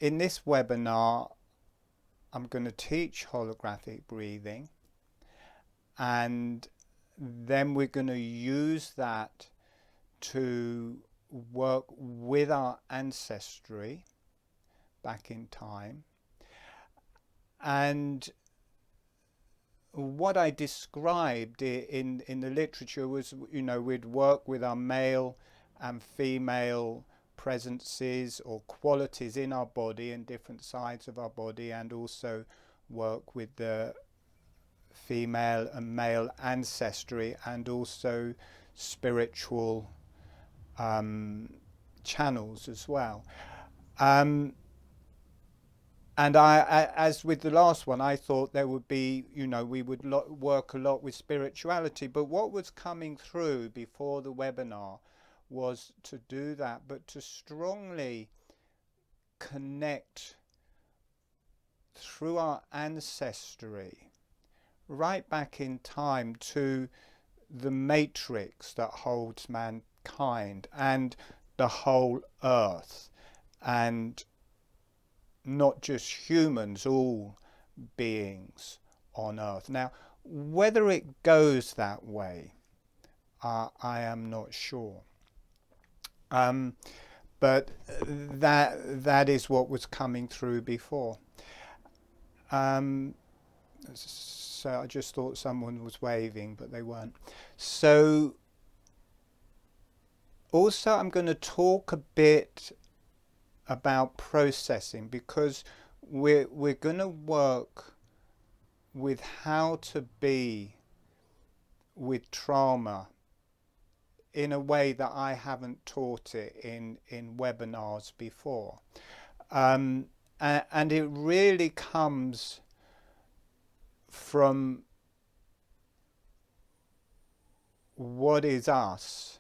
In this webinar, I'm going to teach holographic breathing, and then we're going to use that to work with our ancestry back in time. And what I described in the literature was, we'd work with our male and female presences or qualities in our body and different sides of our body, and also work with the female and male ancestry, and also spiritual channels as well. And as with the last one, I thought there would be, we would work a lot with spirituality. But what was coming through before the webinar was to do that, but to strongly connect through our ancestry right back in time to the matrix that holds mankind and the whole earth, and not just humans, all beings on earth. Now, whether it goes that way, I am not sure. But that is what was coming through before. So I just thought someone was waving, but they weren't. So also I'm going to talk a bit about processing, because we're going to work with how to be with trauma in a way that I haven't taught it in webinars before. And it really comes from what is us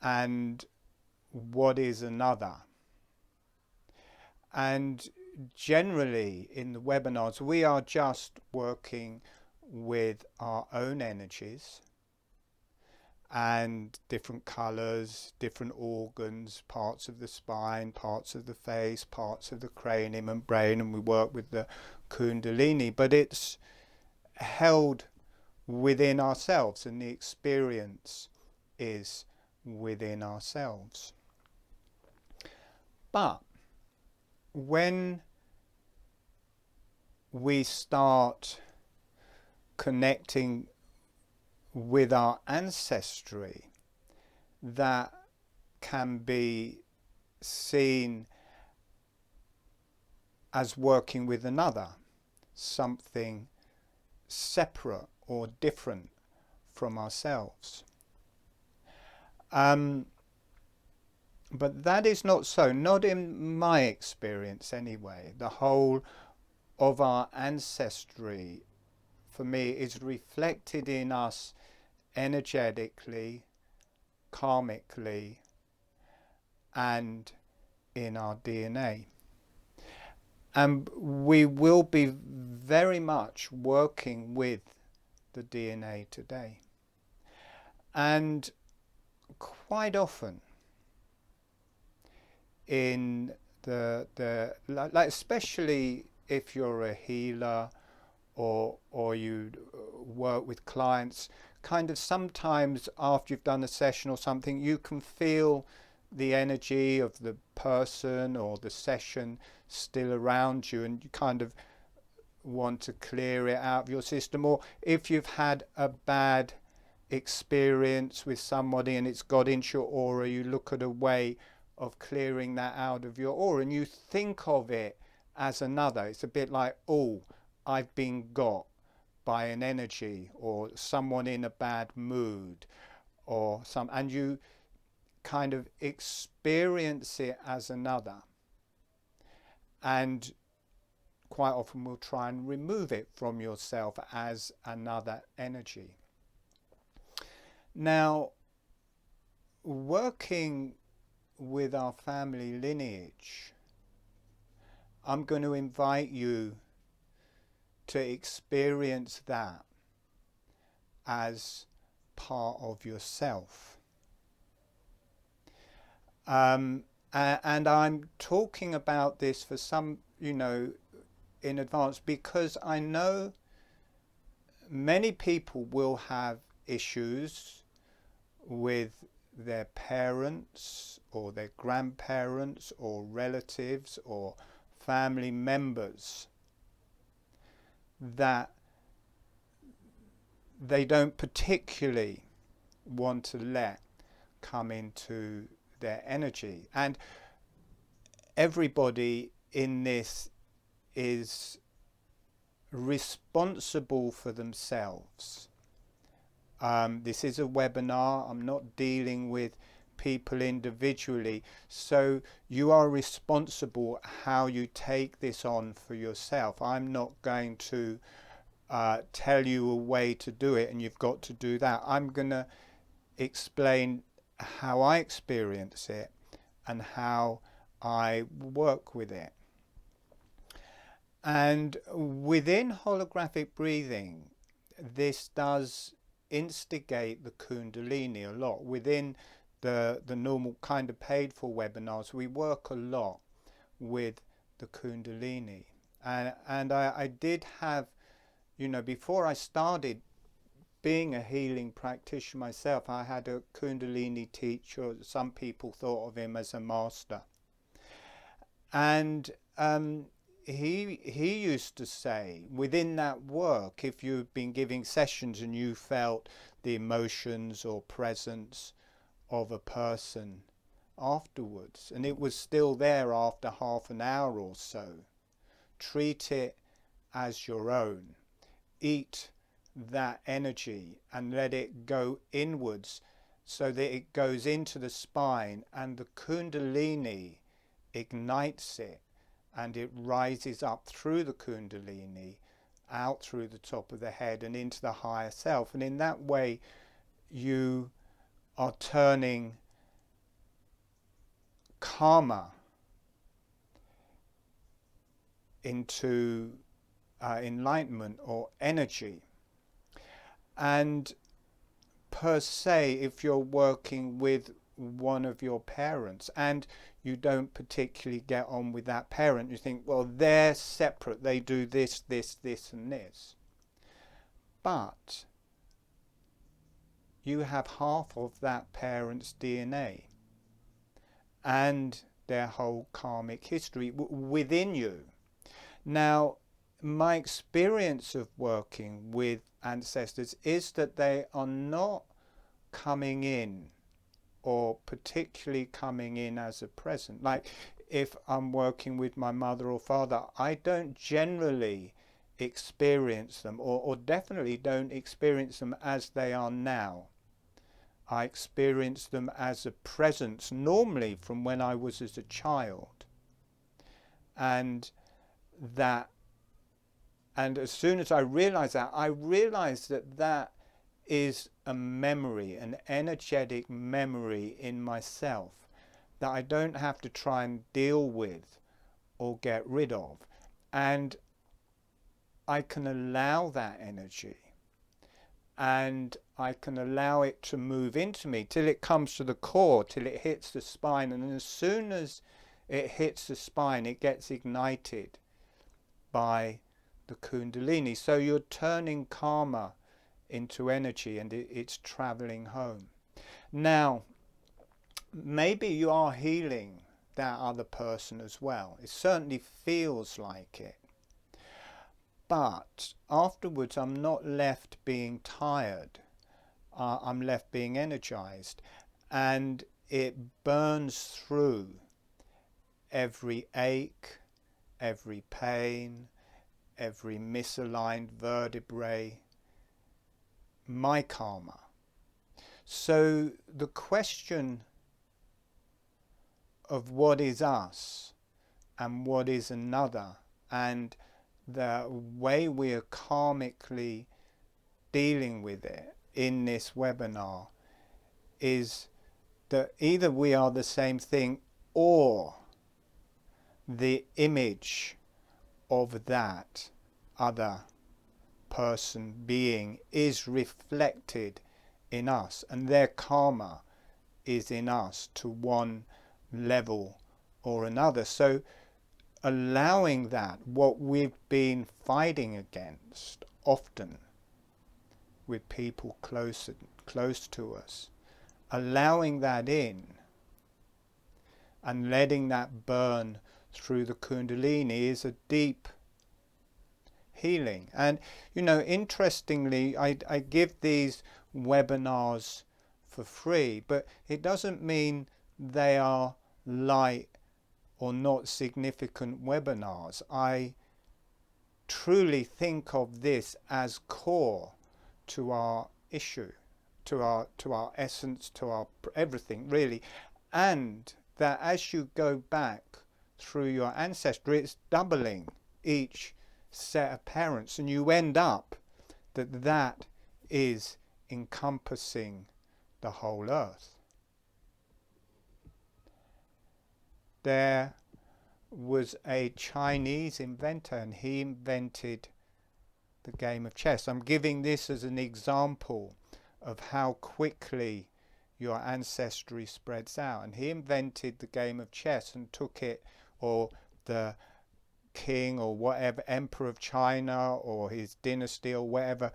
and what is another. And generally in the webinars, we are just working with our own energies and different colors, different organs, parts of the spine, parts of the face, parts of the cranium and brain, and we work with the Kundalini, but it's held within ourselves, and the experience is within ourselves. But when we start connecting with our ancestry, that can be seen as working with another, something separate or different from ourselves. But that is not so, not in my experience anyway. The whole of our ancestry, for me, is reflected in us energetically, karmically, and in our DNA. And we will be very much working with the DNA today. And quite often in like especially if you're a healer or you work with clients, kind of sometimes after you've done a session or something, you can feel the energy of the person or the session still around you, and you kind of want to clear it out of your system. Or if you've had a bad experience with somebody and it's got into your aura, you look at a way of clearing that out of your aura, and you think of it as another. It's a bit like, oh, I've been got by an energy, or someone in a bad mood, or and you kind of experience it as another, and quite often we'll try and remove it from yourself as another energy. Now, working with our family lineage, I'm going to invite you to experience that as part of yourself. And I'm talking about this for some, in advance, because I know many people will have issues with their parents or their grandparents or relatives or family members that they don't particularly want to let come into their energy. And everybody in this is responsible for themselves. This is a webinar. I'm not dealing with people individually. So you are responsible how you take this on for yourself. I'm not going to tell you a way to do it and you've got to do that. I'm going to explain how I experience it and how I work with it. And within holographic breathing, this does instigate the Kundalini a lot. Within the normal kind of paid for webinars, we work a lot with the Kundalini. And I did have, before I started being a healing practitioner myself, I had a Kundalini teacher. Some people thought of him as a master. And he used to say, within that work, if you've been giving sessions and you felt the emotions or presence of a person afterwards, and it was still there after half an hour or so, treat it as your own. Eat that energy and let it go inwards so that it goes into the spine, and the Kundalini ignites it, and it rises up through the Kundalini, out through the top of the head and into the higher self. And in that way, you are turning karma into enlightenment or energy. And per se, if you're working with one of your parents and you don't particularly get on with that parent, you think, well, they're separate, they do this, this, this and this. But you have half of that parent's DNA and their whole karmic history within you. Now, my experience of working with ancestors is that they are not coming in, or particularly coming in as a present. Like if I'm working with my mother or father, I don't generally experience them, or definitely don't experience them as they are now. I experience them as a presence, normally from when I was as a child. And as soon as I realized that that is a memory, an energetic memory in myself that I don't have to try and deal with or get rid of. And I can allow that energy, and I can allow it to move into me till it comes to the core, till it hits the spine. And as soon as it hits the spine, it gets ignited by the Kundalini. So you're turning karma into energy, and it's traveling home. Now, maybe you are healing that other person as well. It certainly feels like it. But afterwards, I'm not left being tired. I'm left being energized. And it burns through every ache, every pain, every misaligned vertebrae, my karma. So the question of what is us and what is another, and the way we are karmically dealing with it in this webinar, is that either we are the same thing, or the image of that other person, being, is reflected in us, and their karma is in us to one level or another. So allowing that, what we've been fighting against often with people close to us, allowing that in and letting that burn through the Kundalini is a deep healing. And interestingly, I give these webinars for free, but it doesn't mean they are light or not significant webinars. I truly think of this as core to our issue, to our essence, to our everything really. And that as you go back through your ancestry, it's doubling each set of parents, and you end up that is encompassing the whole earth. There was a Chinese inventor, and he invented the game of chess. I'm giving this as an example of how quickly your ancestry spreads out. And he invented the game of chess and took it, or the king or whatever, emperor of China or his dynasty or whatever,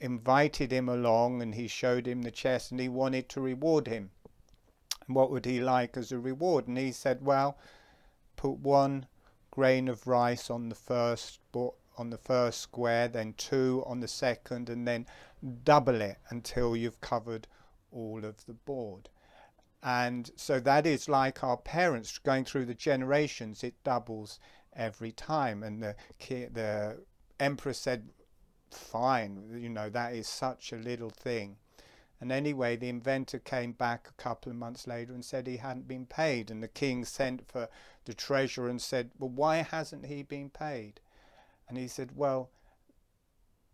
invited him along, and he showed him the chess, and he wanted to reward him. And what would he like as a reward? And he said, well, put 1 grain of rice on the first square, then 2 on the second, and then double it until you've covered all of the board. And so that is like our parents going through the generations. It doubles every time. And the emperor said, fine, that is such a little thing. And anyway, the inventor came back a couple of months later and said he hadn't been paid. And the king sent for the treasurer and said, well, why hasn't he been paid? And he said, well,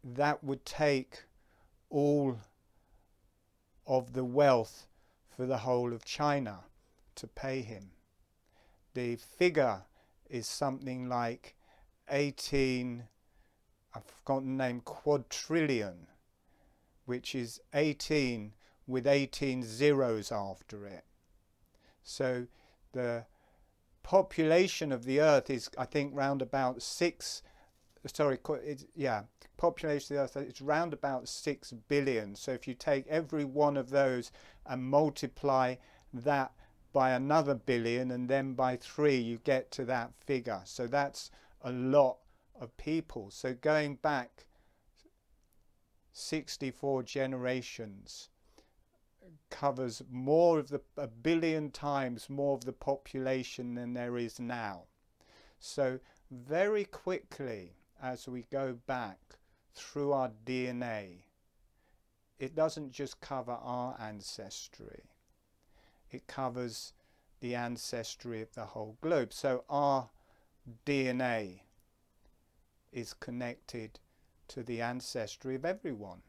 that would take all of the wealth for the whole of China to pay him. The figure is something like 18, I've forgotten the name, quadrillion, which is 18 with 18 zeros after it. So the population of the earth is, I think, round about population of the earth, it's round about 6 billion. So if you take every one of those and multiply that by another billion and then by 3, you get to that figure. So that's a lot of people. So going back 64 generations covers more of a billion times more of the population than there is now. So very quickly, as we go back through our DNA, it doesn't just cover our ancestry, it covers the ancestry of the whole globe. So our DNA is connected to the ancestry of everyone,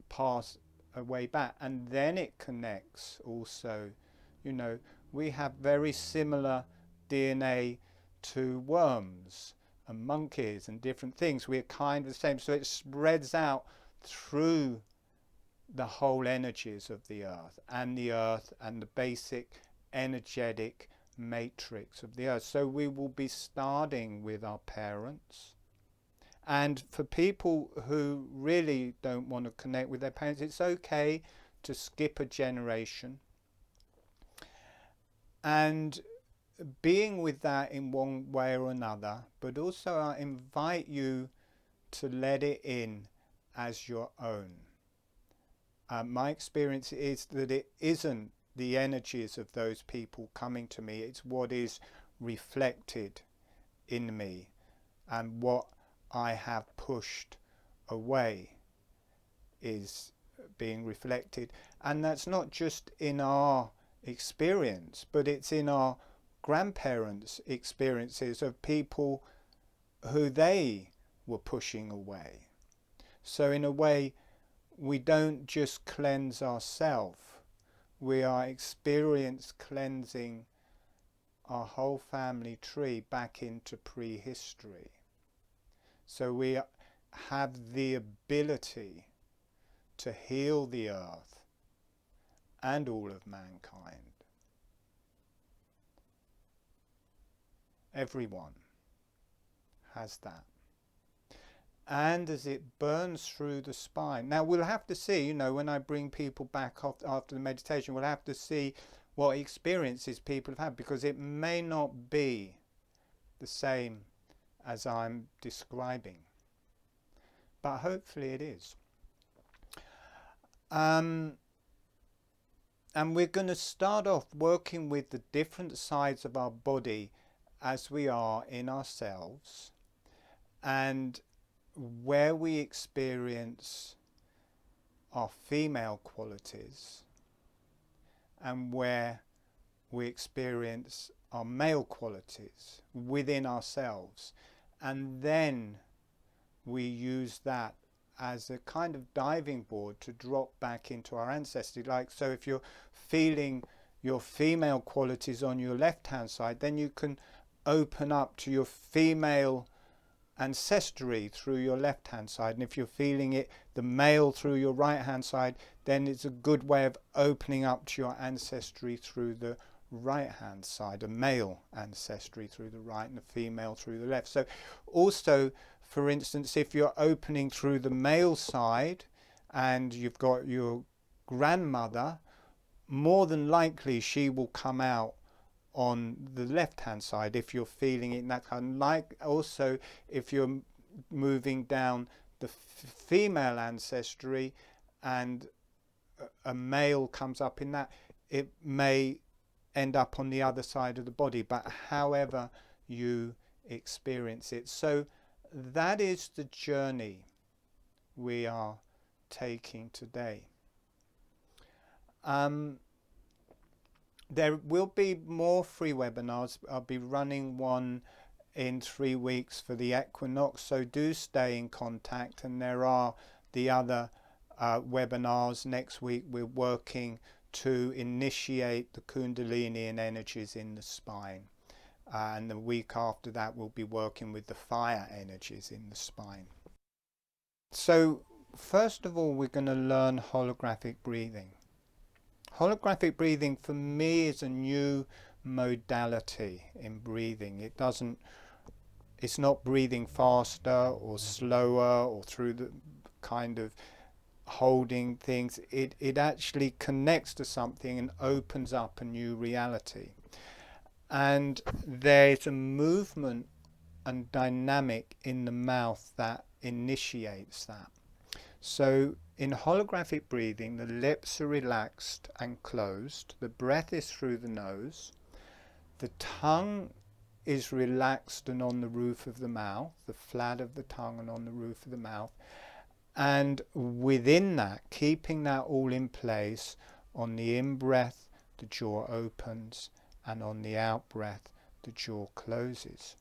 passed way back. And then it connects also, we have very similar DNA to worms and monkeys and different things. We're kind of the same. So it spreads out through the whole energies of the earth and the basic energetic matrix of the earth. So we will be starting with our parents. And for people who really don't want to connect with their parents, it's okay to skip a generation. And being with that in one way or another, but also I invite you to let it in as your own. My experience is that it isn't the energies of those people coming to me, it's what is reflected in me and what I have pushed away is being reflected. And that's not just in our experience, but it's in our grandparents' experiences of people who they were pushing away. So in a way, we don't just cleanse ourselves, we are experience cleansing our whole family tree back into prehistory. So we have the ability to heal the earth and all of mankind. Everyone has that. And as it burns through the spine. Now we'll have to see, you know, when I bring people back after the meditation, we'll have to see what experiences people have had, because it may not be the same as I'm describing, but hopefully it is. And we're going to start off working with the different sides of our body as we are in ourselves, and where we experience our female qualities and where we experience our male qualities within ourselves, and then we use that as a kind of diving board to drop back into our ancestry. Like, so if you're feeling your female qualities on your left hand side, then you can open up to your female ancestry through your left hand side, and if you're feeling it, the male, through your right hand side, then it's a good way of opening up to your ancestry through the right hand side, a male ancestry through the right and a female through the left. So also, for instance, if you're opening through the male side and you've got your grandmother, more than likely she will come out on the left hand side if you're feeling it in that kind. Like also, if you're moving down the female ancestry and a male comes up in that, it may end up on the other side of the body, but however you experience it. So that is the journey we are taking today. There will be more free webinars. I'll be running one in 3 weeks for the equinox, so do stay in contact. And there are the other webinars. Next week we're working to initiate the Kundalini and energies in the spine, and the week after that we'll be working with the fire energies in the spine. So first of all, we're going to learn holographic breathing. Holographic breathing for me is a new modality in breathing. It's not breathing faster or slower or through the kind of holding things. It actually connects to something and opens up a new reality. And there's a movement and dynamic in the mouth that initiates that. So in holographic breathing, the lips are relaxed and closed. The breath is through the nose. The tongue is relaxed and on the roof of the mouth, the flat of the tongue and on the roof of the mouth. And within that, keeping that all in place, on the in-breath, the jaw opens, and on the out-breath, the jaw closes.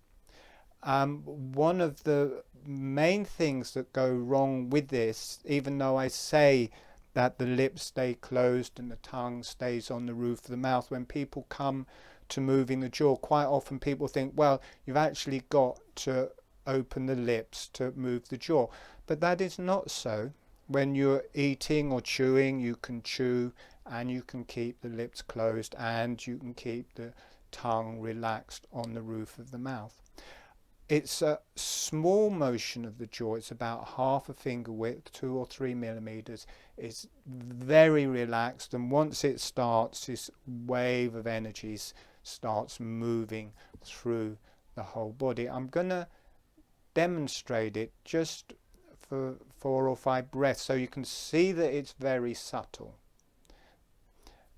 One of the main things that go wrong with this, even though I say that the lips stay closed and the tongue stays on the roof of the mouth, when people come to moving the jaw, quite often people think, well, you've actually got to open the lips to move the jaw. But that is not so. When you're eating or chewing, you can chew and you can keep the lips closed and you can keep the tongue relaxed on the roof of the mouth. It's a small motion of the jaw. It's about half a finger width, 2 or 3 millimeters. It's very relaxed, and once it starts, this wave of energies starts moving through the whole body. I'm going to demonstrate it just for 4 or 5 breaths so you can see that it's very subtle.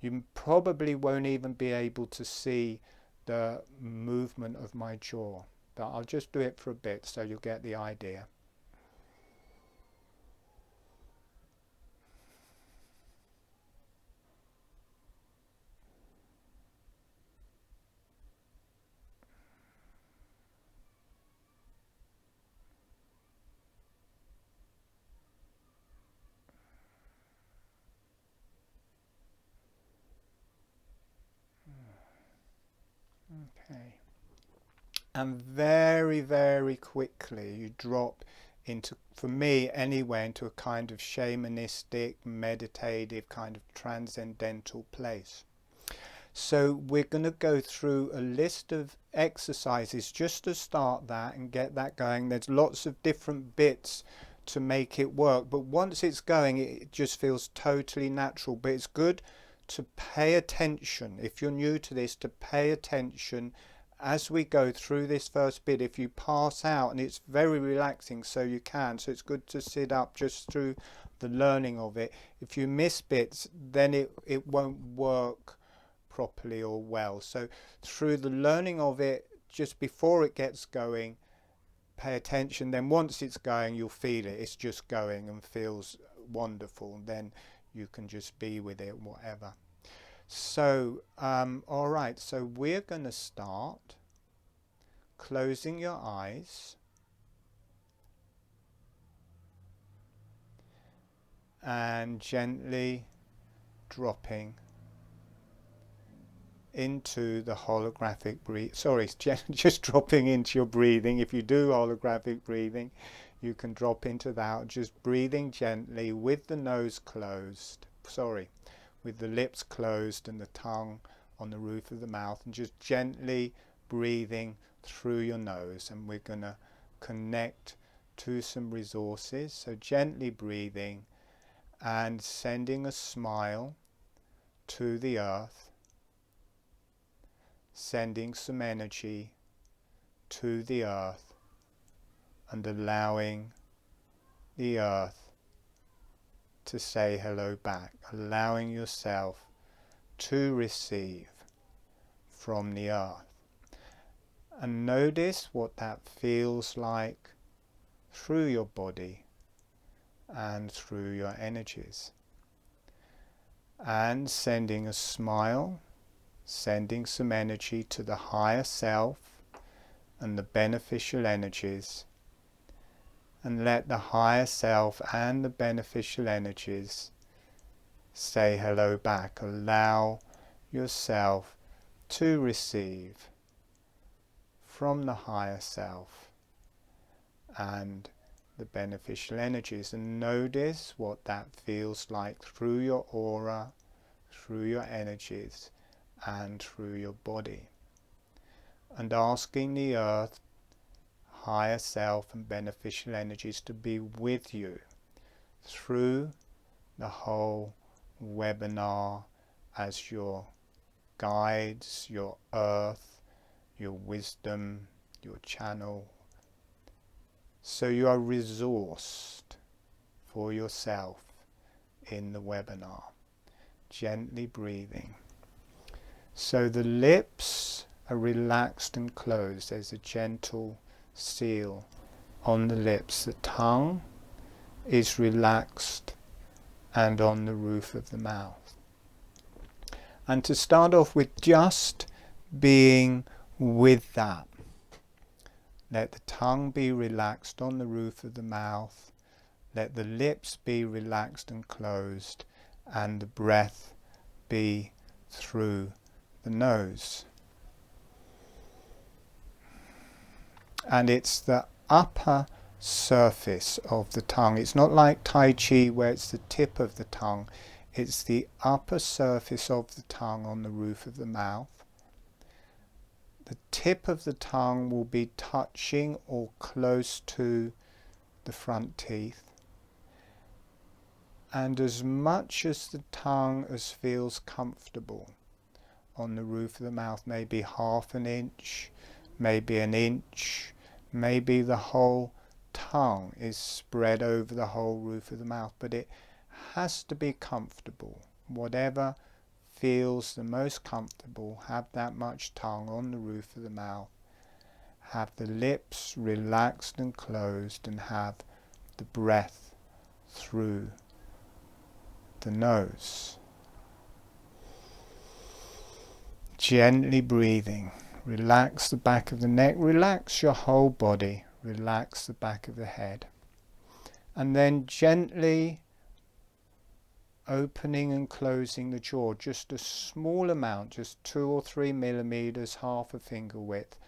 You probably won't even be able to see the movement of my jaw, but I'll just do it for a bit so you'll get the idea. Okay. And very, very quickly you drop into, for me anyway, into a kind of shamanistic, meditative, kind of transcendental place. So we're going to go through a list of exercises just to start that and get that going. There's lots of different bits to make it work, but once it's going, it just feels totally natural. But it's good to pay attention, if you're new to this, to pay attention as we go through this first bit. If you pass out, and it's very relaxing, so it's good to sit up just through the learning of it. If you miss bits, then it won't work properly or well. So through the learning of it, just before it gets going, pay attention. Then once it's going, you'll feel it. It's just going and feels wonderful. Then you can just be with it, whatever. So all right, so we're going to start closing your eyes and gently dropping into the holographic just dropping into your breathing. If you do holographic breathing, you can drop into that, just breathing gently with the nose closed, with the lips closed and the tongue on the roof of the mouth, and just gently breathing through your nose. And we're going to connect to some resources, so gently breathing and sending a smile to the earth, sending some energy to the earth, and allowing the earth to say hello back, allowing yourself to receive from the earth. And notice what that feels like through your body and through your energies. And sending a smile, sending some energy to the higher self and the beneficial energies, and let the higher self and the beneficial energies say hello back. Allow yourself to receive from the higher self and the beneficial energies, and notice what that feels like through your aura, through your energies, and through your body. And asking the earth, higher self and beneficial energies to be with you through the whole webinar as your guides, your earth, your wisdom, your channel. So you are resourced for yourself in the webinar. Gently breathing. So the lips are relaxed and closed. There's a gentle seal on the lips. The tongue is relaxed and on the roof of the mouth. And to start off with, just being with that. Let the tongue be relaxed on the roof of the mouth. Let the lips be relaxed and closed, and the breath be through the nose. And it's the upper surface of the tongue. It's not like Tai Chi where it's the tip of the tongue. It's the upper surface of the tongue on the roof of the mouth. The tip of the tongue will be touching or close to the front teeth. And as much as the tongue as feels comfortable on the roof of the mouth, maybe half an inch, maybe an inch, maybe the whole tongue is spread over the whole roof of the mouth, but it has to be comfortable. Whatever feels the most comfortable, have that much tongue on the roof of the mouth, have the lips relaxed and closed, and have the breath through the nose. Gently breathing. Relax the back of the neck, relax your whole body, relax the back of the head. And then gently opening and closing the jaw, just a small amount, just 2 or 3 millimeters, half a finger width,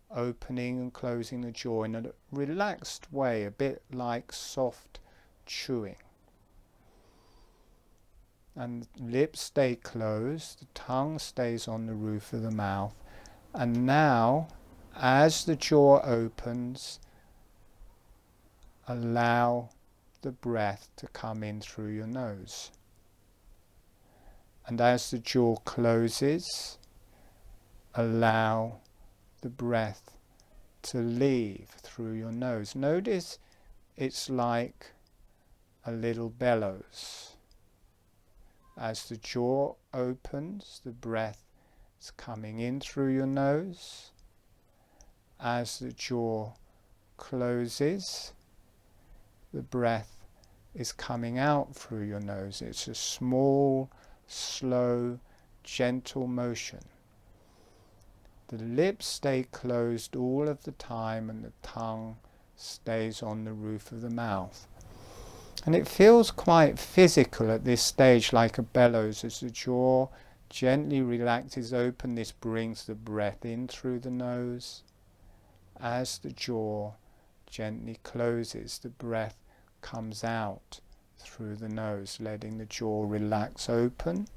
opening and closing the jaw in a relaxed way, a bit like soft chewing. And lips stay closed, the tongue stays on the roof of the mouth. And now As the jaw opens, allow the breath to come in through your nose. And as the jaw closes, allow the breath to leave through your nose. Notice it's like a little bellows. As the jaw opens, the breath is coming in through your nose. As the jaw closes, the breath is coming out through your nose. It's a small, slow, gentle motion. The lips stay closed all of the time and the tongue stays on the roof of the mouth. And it feels quite physical at this stage, like a bellows. As the jaw gently relaxes open, this brings the breath in through the nose. As the jaw gently closes, the breath comes out through the nose, letting the jaw relax open,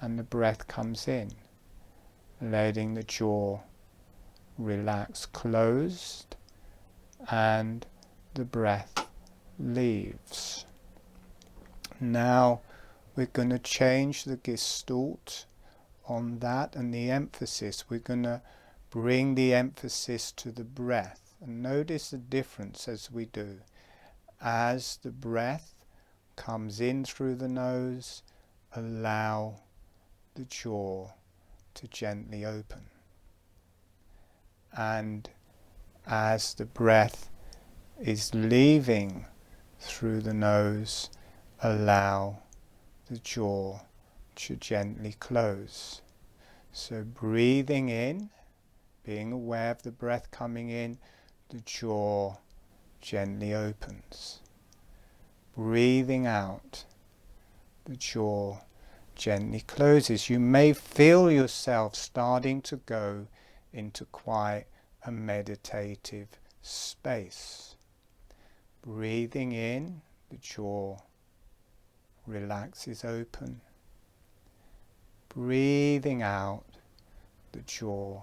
and the breath comes in, letting the jaw relax closed, and the breath leaves. Now we're going to change the gestalt on that and the emphasis. We're going to bring the emphasis to the breath, and notice the difference as we do. As the breath comes in through the nose, allow the jaw to gently open. And as the breath is leaving through the nose, allow the jaw to gently close. So breathing in, being aware of the breath coming in, the jaw gently opens. Breathing out, the jaw gently closes. You may feel yourself starting to go into quite a meditative space. Breathing in, the jaw relaxes open. Breathing out, the jaw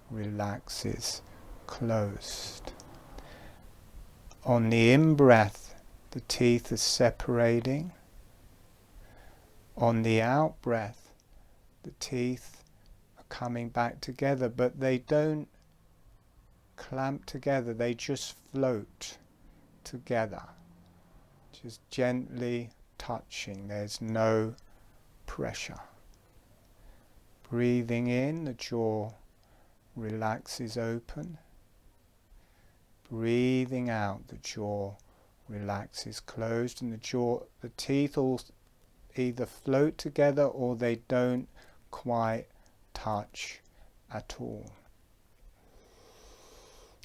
relaxes closed. On the in-breath, the teeth are separating. On the out-breath, the teeth are coming back together, but they don't clamp together, they just float together, just gently touching. There's no pressure. Breathing in, the jaw relaxes open. Breathing out, the jaw relaxes closed, and the teeth all either float together or they don't quite touch at all.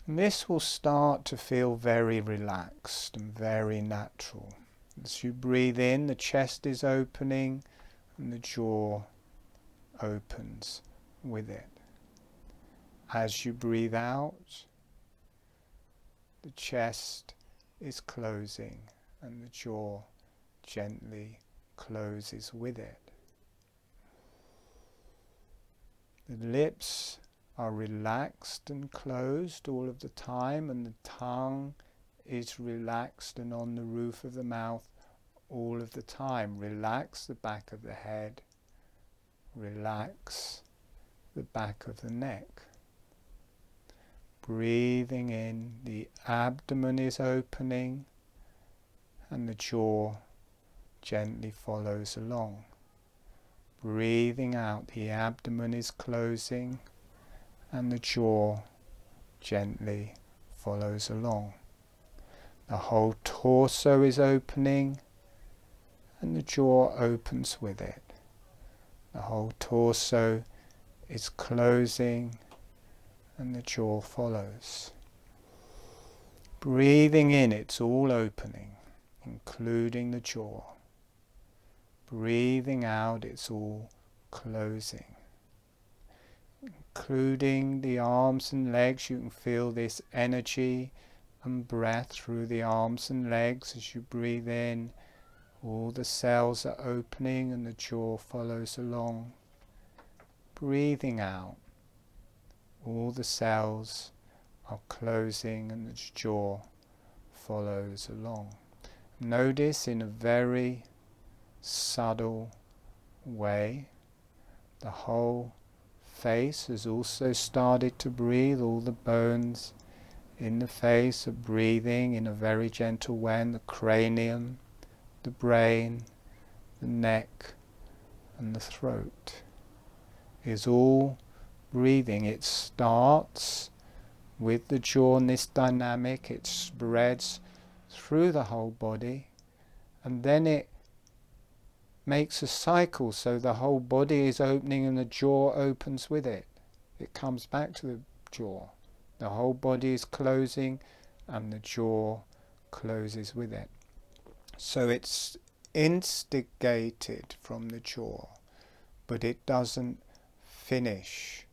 And this will start to feel very relaxed and very natural. As you breathe in, the chest is opening and the jaw opens with it. As you breathe out, the chest is closing and the jaw gently closes with it. The lips are relaxed and closed all of the time, and the tongue is relaxed and on the roof of the mouth all of the time. Relax the back of the head. Relax the back of the neck. Breathing in, the abdomen is opening and the jaw gently follows along. Breathing out, the abdomen is closing and the jaw gently follows along. The whole torso is opening and the jaw opens with it. The whole torso is closing and the jaw follows. Breathing in, it's all opening, including the jaw. Breathing out, it's all closing, including the arms and legs. You can feel this energy and breath through the arms and legs as you breathe in. All the cells are opening and the jaw follows along. Breathing out, All the cells are closing and the jaw follows along. Notice in a very subtle way the whole face has also started to breathe. All the bones in the face are breathing in a very gentle way, and the cranium, the brain, the neck and the throat is all breathing. It starts with the jaw in this dynamic, it spreads through the whole body, and then it makes a cycle, so the whole body is opening and the jaw opens with it. It comes back to the jaw. The whole body is closing and the jaw closes with it. So it's instigated from the jaw, but it doesn't finish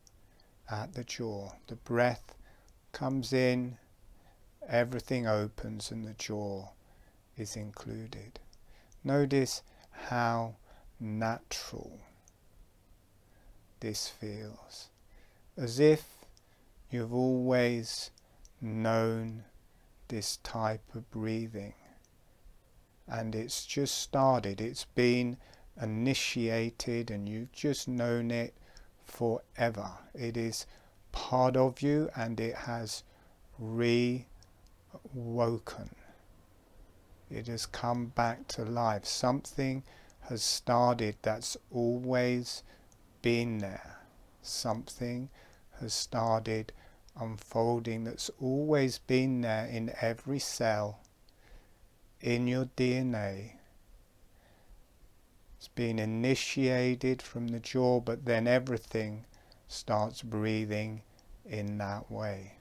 at the jaw. The breath comes in, everything opens and the jaw is included. Notice how natural this feels, as if you've always known this type of breathing and it's just started, it's been initiated and you've just known it forever. It is part of you and it has rewoken. It has come back to life. Something has started that's always been there. Something has started unfolding that's always been there in every cell in your DNA. It's been initiated from the jaw, but then everything starts breathing in that way.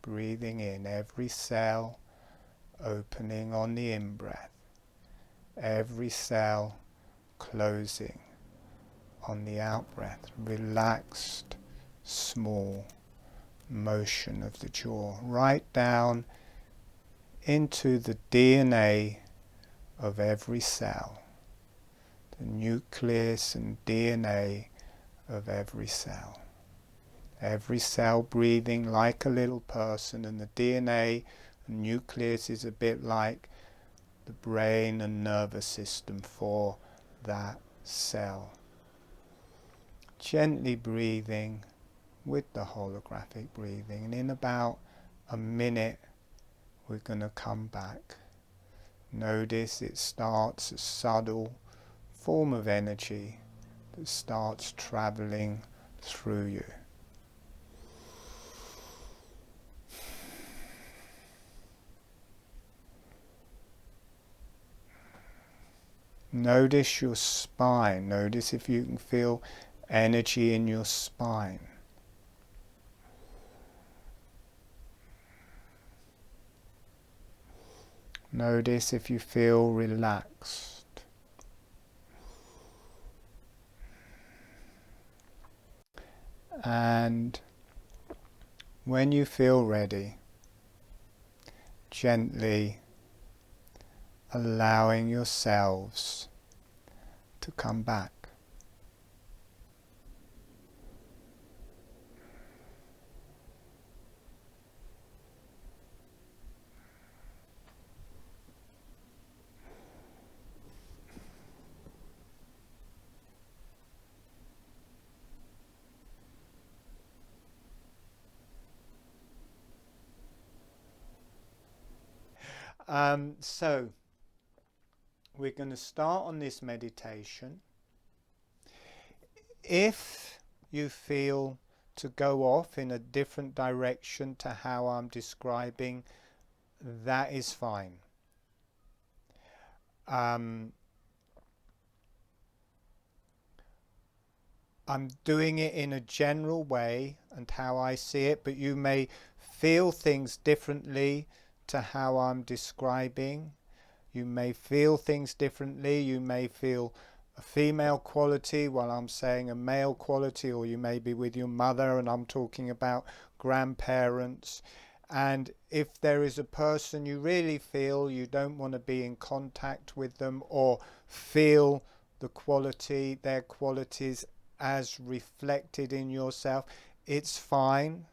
Breathing in, every cell opening on the in-breath, every cell closing on the out-breath. Relaxed, small motion of the jaw, right down into the DNA of every cell, the nucleus and DNA of every cell. Every cell breathing like a little person, and the DNA and nucleus is a bit like the brain and nervous system for that cell. Gently breathing with the holographic breathing, and in about a minute we're going to come back. Notice it starts a subtle form of energy that starts traveling through you. Notice your spine. Notice if you can feel energy in your spine. Notice if you feel relaxed. And when you feel ready, gently allowing yourselves to come back. So we're going to start on this meditation. If you feel to go off in a different direction to how I'm describing, that is fine. I'm doing it in a general way and how I see it, but you may feel things differently to how I'm describing. You may feel things differently. You may feel a female quality while I'm saying a male quality, or you may be with your mother and I'm talking about grandparents. And if there is a person you really feel you don't want to be in contact with them, or feel the quality, their qualities as reflected in yourself, it's fine.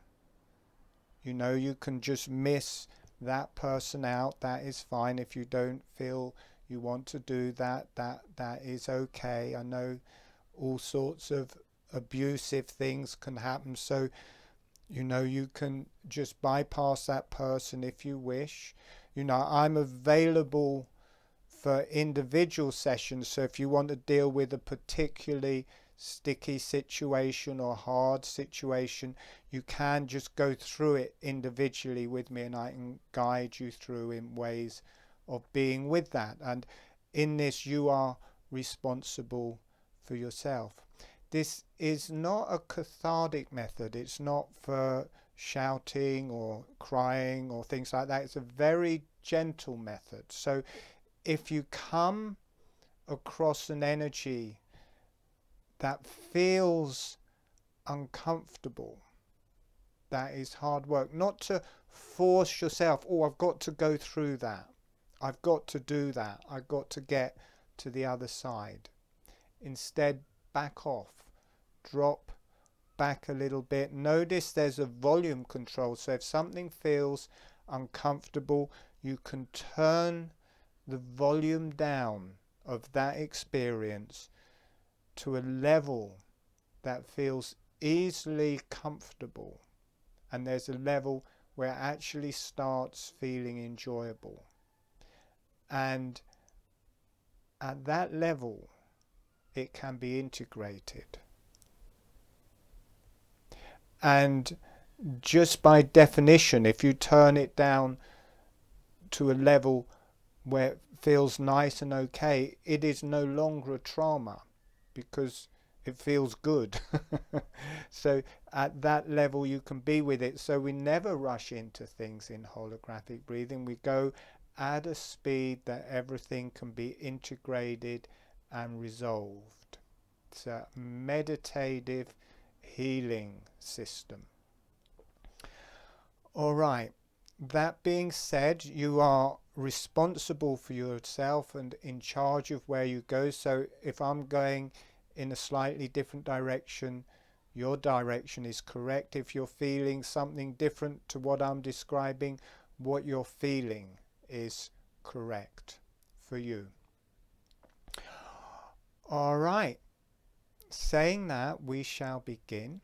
You know, you can just miss that person out. That is fine. If you don't feel you want to do that, that is okay. I know all sorts of abusive things can happen, so you know, you can just bypass that person if you wish. You know, I'm available for individual sessions, so if you want to deal with a particularly sticky situation or hard situation, you can just go through it individually with me, and I can guide you through in ways of being with that. And in this, you are responsible for yourself. This is not a cathartic method. It's not for shouting or crying or things like that. It's a very gentle method. So if you come across an energy that feels uncomfortable, that is hard work. Not to force yourself, oh, I've got to go through that. I've got to do that. I've got to get to the other side. Instead, back off. Drop back a little bit. Notice there's a volume control. So if something feels uncomfortable, you can turn the volume down of that experience to a level that feels easily comfortable, and there's a level where it actually starts feeling enjoyable. And at that level, it can be integrated. And just by definition, if you turn it down to a level where it feels nice and okay, it is no longer a trauma because it feels good. So at that level you can be with it. So we never rush into things in holographic breathing. We go at a speed that everything can be integrated and resolved. It's a meditative healing system. All right, that being said, you are responsible for yourself and in charge of where you go. So if I'm going in a slightly different direction, your direction is correct. If you're feeling something different to what I'm describing, what you're feeling is correct for you. All right, saying that, we shall begin.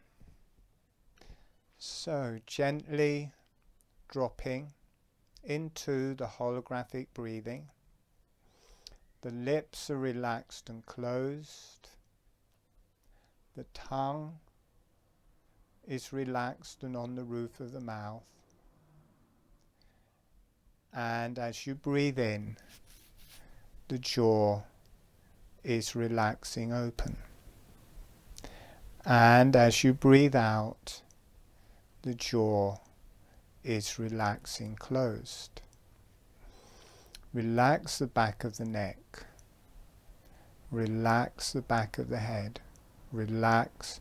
So gently dropping into the holographic breathing. The lips are relaxed and closed. The tongue is relaxed and on the roof of the mouth. And as you breathe in, the jaw is relaxing open. And as you breathe out, the jaw is relaxing closed. Relax the back of the neck. Relax the back of the head. Relax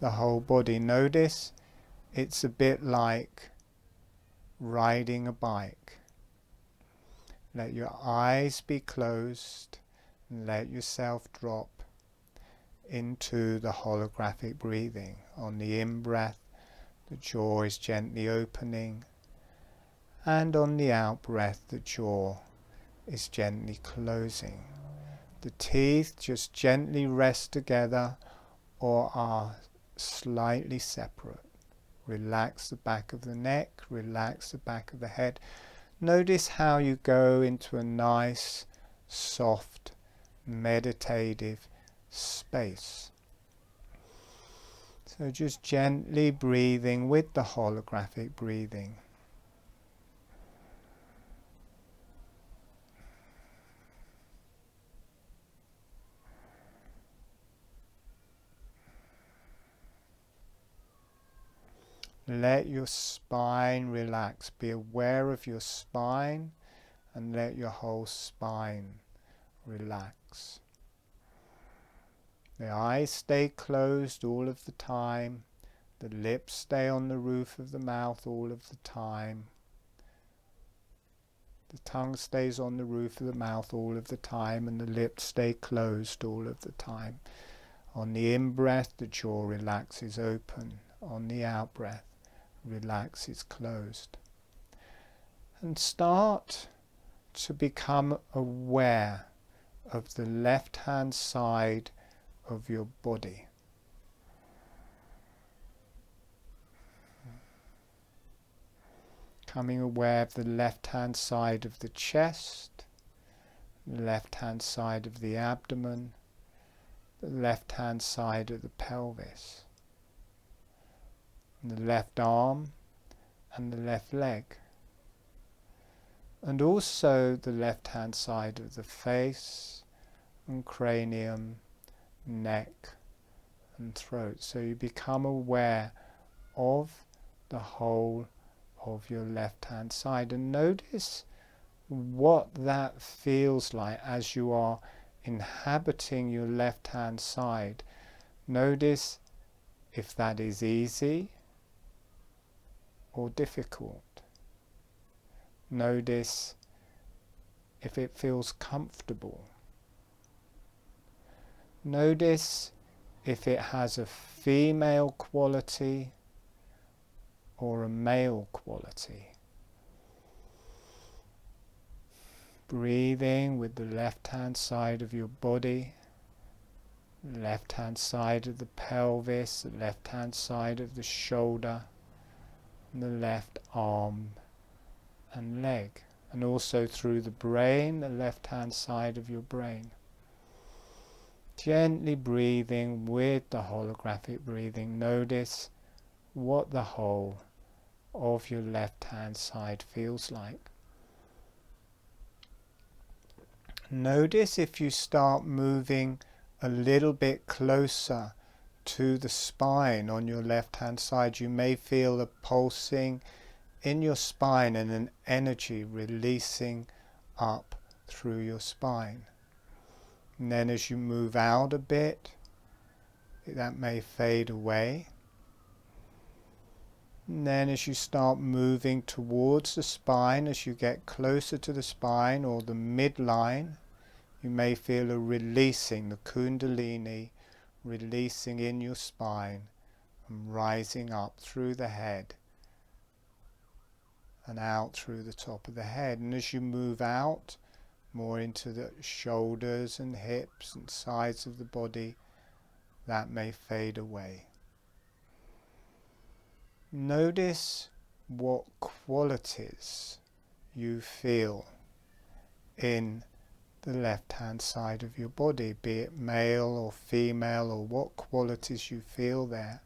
the whole body. Notice it's a bit like riding a bike. Let your eyes be closed and let yourself drop into the holographic breathing. On the in-breath, the jaw is gently opening, and on the out-breath, the jaw is gently closing. The teeth just gently rest together or are slightly separate. Relax the back of the neck, relax the back of the head. Notice how you go into a nice, soft, meditative space. So just gently breathing with the holographic breathing. Let your spine relax. Be aware of your spine and let your whole spine relax. The eyes stay closed all of the time. The lips stay on the roof of the mouth all of the time. The tongue stays on the roof of the mouth all of the time, and the lips stay closed all of the time. On the in-breath, the jaw relaxes open. On the out breath, relax is closed. And start to become aware of the left hand side of your body. Becoming aware of the left hand side of the chest, the left hand side of the abdomen, the left hand side of the pelvis, and the left arm and the left leg, and also the left hand side of the face and cranium, neck and throat. So you become aware of the whole of your left hand side, and notice what that feels like as you are inhabiting your left hand side. Notice if that is easy or difficult. Notice if it feels comfortable. Notice if it has a female quality or a male quality. Breathing with the left hand side of your body, left hand side of the pelvis, the left hand side of the shoulder, and the left arm and leg, and also through the brain, the left hand side of your brain. Gently breathing with the holographic breathing, notice what the whole of your left hand side feels like. Notice if you start moving a little bit closer to the spine on your left hand side, you may feel a pulsing in your spine and an energy releasing up through your spine. And then as you move out a bit, that may fade away. And then as you start moving towards the spine, as you get closer to the spine or the midline, you may feel a releasing, the Kundalini releasing in your spine and rising up through the head and out through the top of the head. And as you move out more into the shoulders and hips and sides of the body, that may fade away. Notice what qualities you feel in the left hand side of your body, be it male or female, or what qualities you feel there.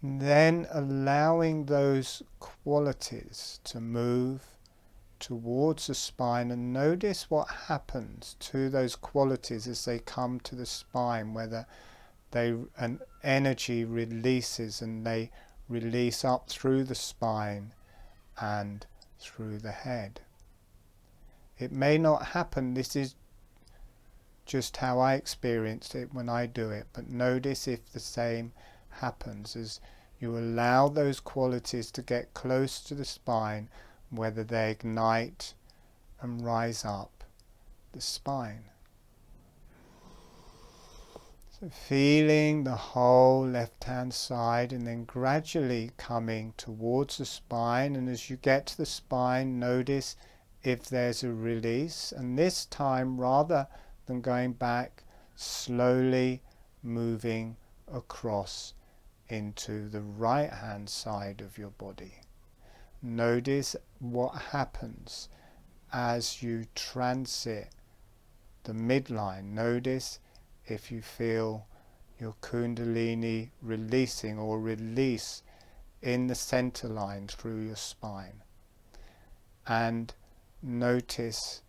And then allowing those qualities to move towards the spine, and notice what happens to those qualities as they come to the spine, whether an energy releases and they release up through the spine and through the head. It may not happen, this is just how I experienced it when I do it, but notice if the same happens as you allow those qualities to get close to the spine, whether they ignite and rise up the spine. So feeling the whole left hand side and then gradually coming towards the spine, and as you get to the spine, notice if there's a release, and this time rather than going back, slowly moving across into the right hand side of your body. Notice what happens as you transit the midline. Notice if you feel your Kundalini releasing or release in the center line through your spine. And notice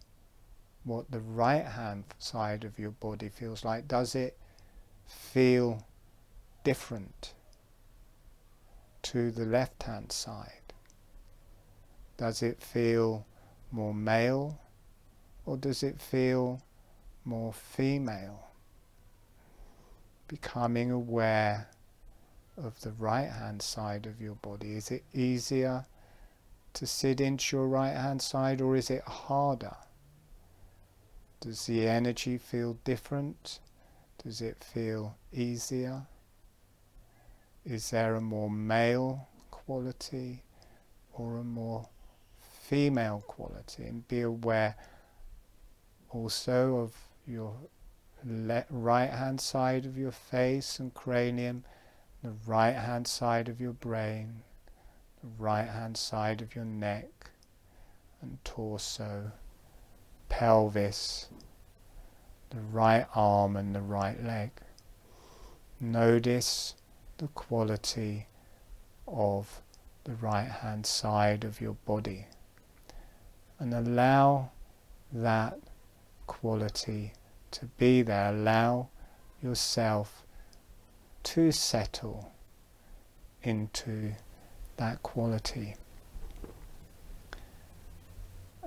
what the right hand side of your body feels like. Does it feel different to the left hand side? Does it feel more male or does it feel more female? Becoming aware of the right hand side of your body. Is it easier to sit into your right hand side, or is it harder? Does the energy feel different? Does it feel easier? Is there a more male quality or a more female quality? And be aware also of your right hand side of your face and cranium, the right hand side of your brain, the right hand side of your neck and torso, pelvis, the right arm and the right leg. Notice the quality of the right hand side of your body and allow that quality to be there. Allow yourself to settle into that quality.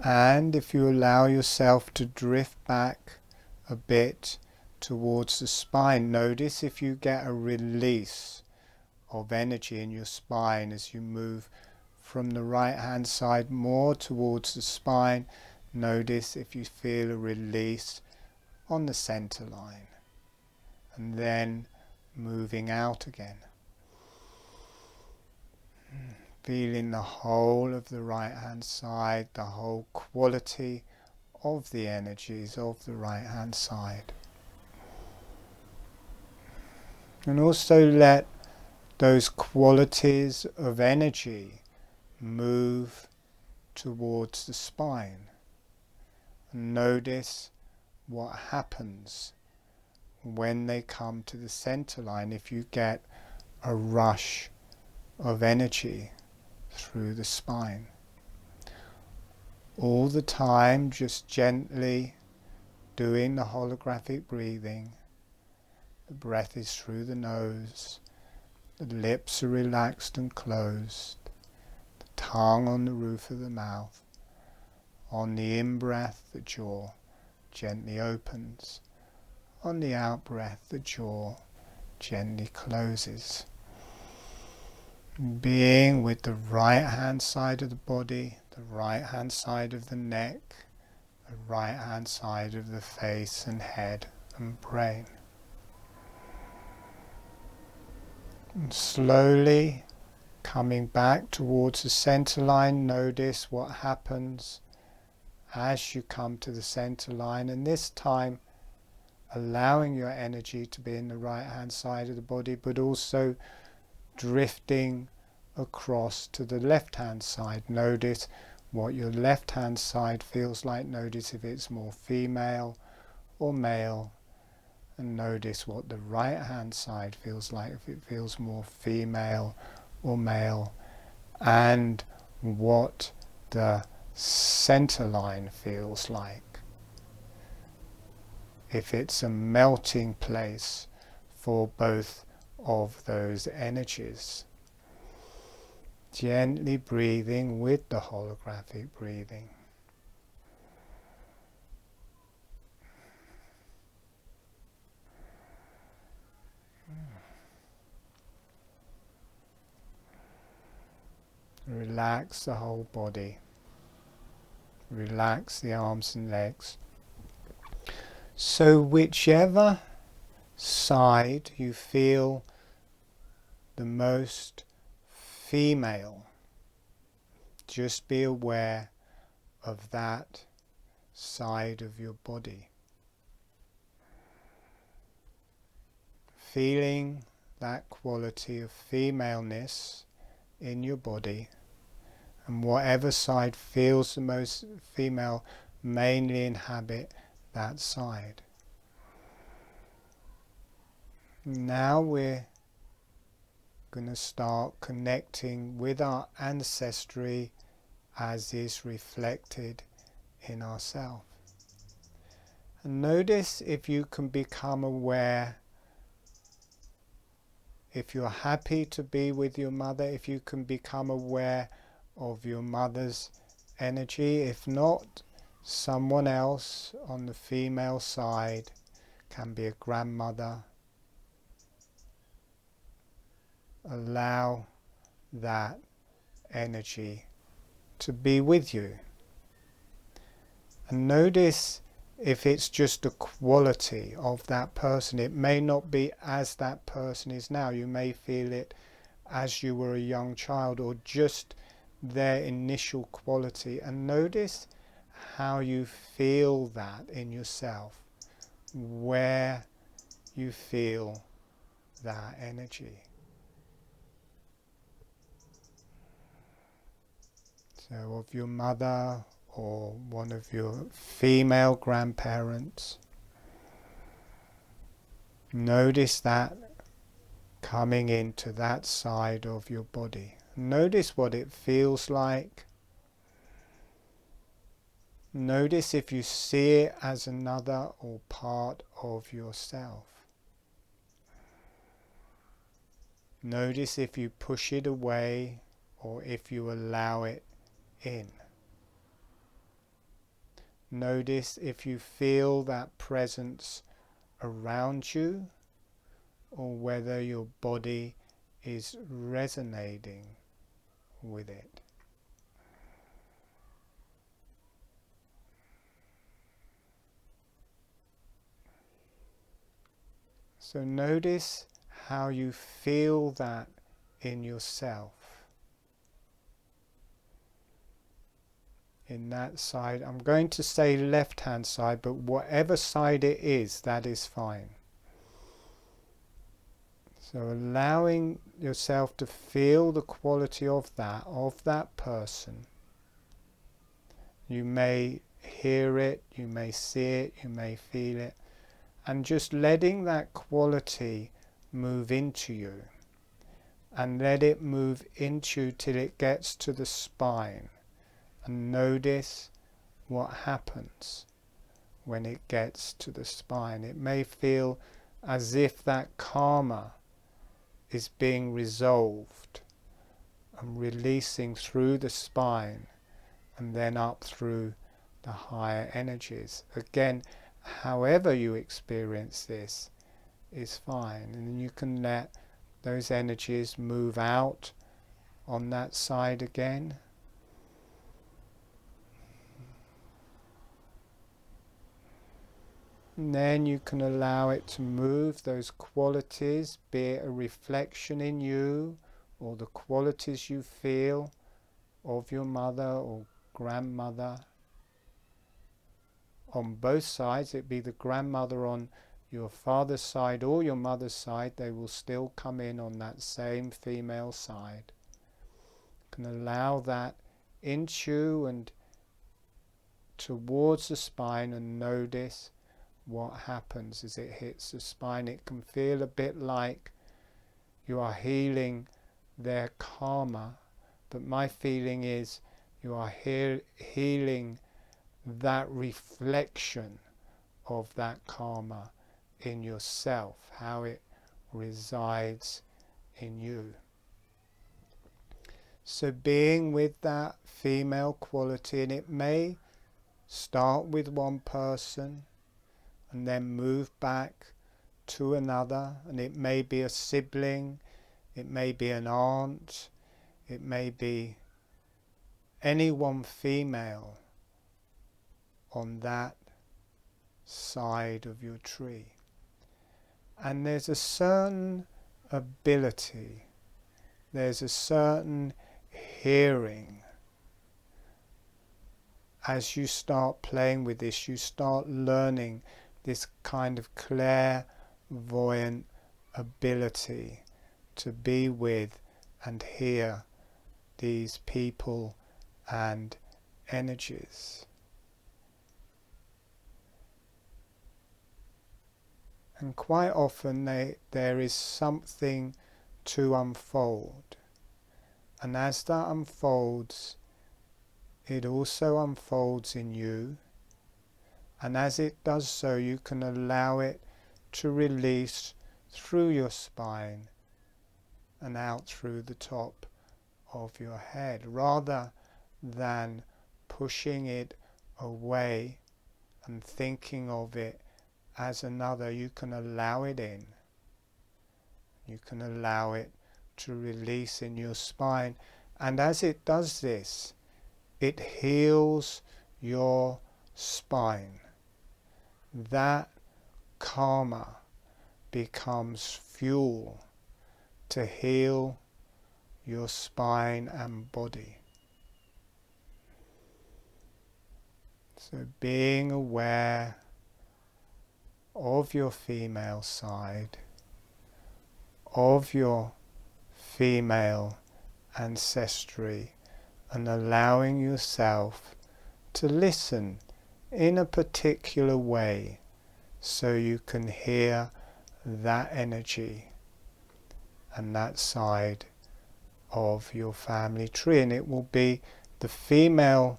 And if you allow yourself to drift back a bit towards the spine, notice if you get a release of energy in your spine as you move from the right hand side more towards the spine. Notice if you feel a release on the center line and then moving out again. Feeling the whole of the right hand side, the whole quality of the energies of the right hand side. And also let those qualities of energy move towards the spine. And notice what happens when they come to the center line. If you get a rush of energy through the spine, all the time just gently doing the holographic breathing. The breath is through the nose, the lips are relaxed and closed, the tongue on the roof of the mouth. On the in-breath, the jaw gently opens. On the out-breath, the jaw gently closes. Being with the right hand side of the body, the right hand side of the neck, the right hand side of the face and head and brain. And slowly coming back towards the center line, notice what happens as you come to the center line, and this time allowing your energy to be in the right hand side of the body, but also drifting across to the left hand side. Notice what your left hand side feels like. Notice if it's more female or male, and notice what the right hand side feels like, if it feels more female or male, and what the center line feels like, if it's a melting place for both of those energies. Gently breathing with the holographic breathing. Relax the whole body. Relax the arms and legs. So whichever side you feel the most female, just be aware of that side of your body. Feeling that quality of femaleness in your body, and whatever side feels the most female, mainly inhabit that side. Now we're going to start connecting with our ancestry as is reflected in ourselves. And notice if you can become aware, if you're happy to be with your mother, if you can become aware of your mother's energy. If not, someone else on the female side, can be a grandmother. Allow that energy to be with you. And notice if it's just a quality of that person. It may not be as that person is now. You may feel it as you were a young child, or just their initial quality, and notice how you feel that in yourself, where you feel that energy. So of your mother or one of your female grandparents, notice that coming into that side of your body. Notice what it feels like. Notice if you see it as another or part of yourself. Notice if you push it away or if you allow it in. Notice if you feel that presence around you or whether your body is resonating with it. So notice how you feel that in yourself. In that side, I'm going to say left hand side, but whatever side it is, that is fine. So allowing yourself to feel the quality of that person. You may hear it, you may see it, you may feel it, and just letting that quality move into you, and let it move into you till it gets to the spine, and notice what happens when it gets to the spine. It may feel as if that karma is being resolved and releasing through the spine and then up through the higher energies. Again, however you experience this is fine, and you can let those energies move out on that side again. And then you can allow it to move those qualities, be it a reflection in you or the qualities you feel of your mother or grandmother. On both sides, it be the grandmother on your father's side or your mother's side, they will still come in on that same female side. You can allow that into you and towards the spine, and notice what happens as it hits the spine. It can feel a bit like you are healing their karma, but my feeling is you are healing that reflection of that karma in yourself, how it resides in you. So being with that female quality, and it may start with one person and then move back to another, and it may be a sibling, it may be an aunt, it may be any one female on that side of your tree. And there's a certain ability, there's a certain hearing. As you start playing with this, you start learning this kind of clairvoyant ability to be with and hear these people and energies. And quite often there is something to unfold. And as that unfolds, it also unfolds in you. And as it does so, you can allow it to release through your spine and out through the top of your head, rather than pushing it away and thinking of it as another. You can allow it in. You can allow it to release in your spine. And as it does this, it heals your spine. That karma becomes fuel to heal your spine and body. So being aware of your female side, of your female ancestry, and allowing yourself to listen in a particular way so you can hear that energy and that side of your family tree. And it will be the female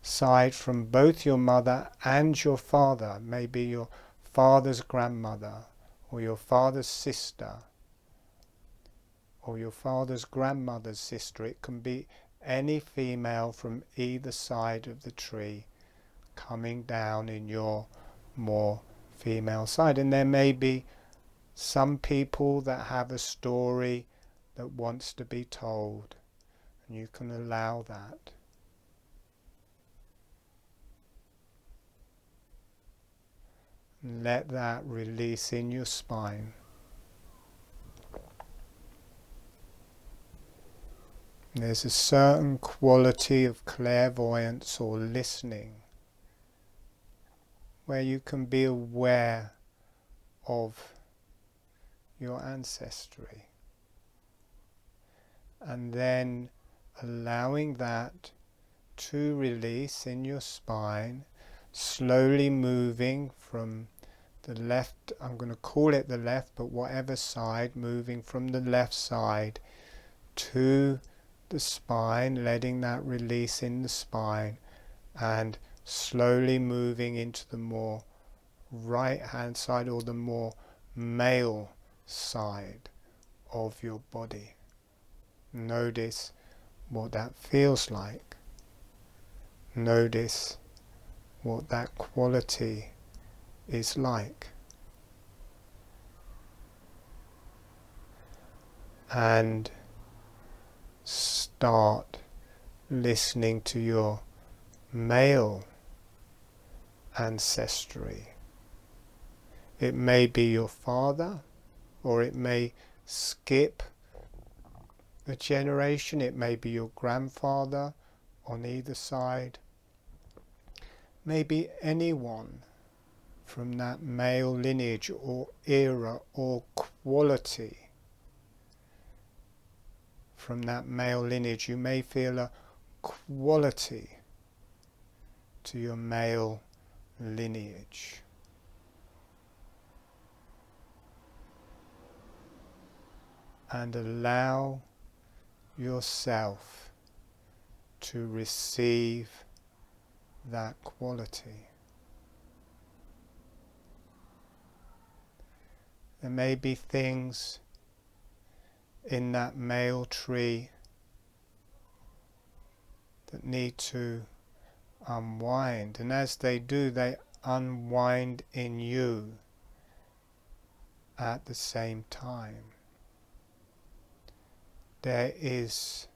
side from both your mother and your father, maybe your father's grandmother or your father's sister or your father's grandmother's sister. It can be any female from either side of the tree coming down in your more female side. And there may be some people that have a story that wants to be told, and you can allow that. Let that release in your spine. There's a certain quality of clairvoyance or listening where you can be aware of your ancestry, and then allowing that to release in your spine, slowly moving from the left, I'm going to call it the left, but whatever side, moving from the left side to the spine, letting that release in the spine, and slowly moving into the more right hand side or the more male side of your body. Notice what that feels like. Notice what that quality is like. And start listening to your male ancestry. It may be your father, or it may skip a generation. It may be your grandfather on either side. Maybe anyone from that male lineage or era or quality from that male lineage. You may feel a quality to your male lineage. And allow yourself to receive that quality. There may be things in that male tree that need to unwind, and as they do, they unwind in you at the same time. There is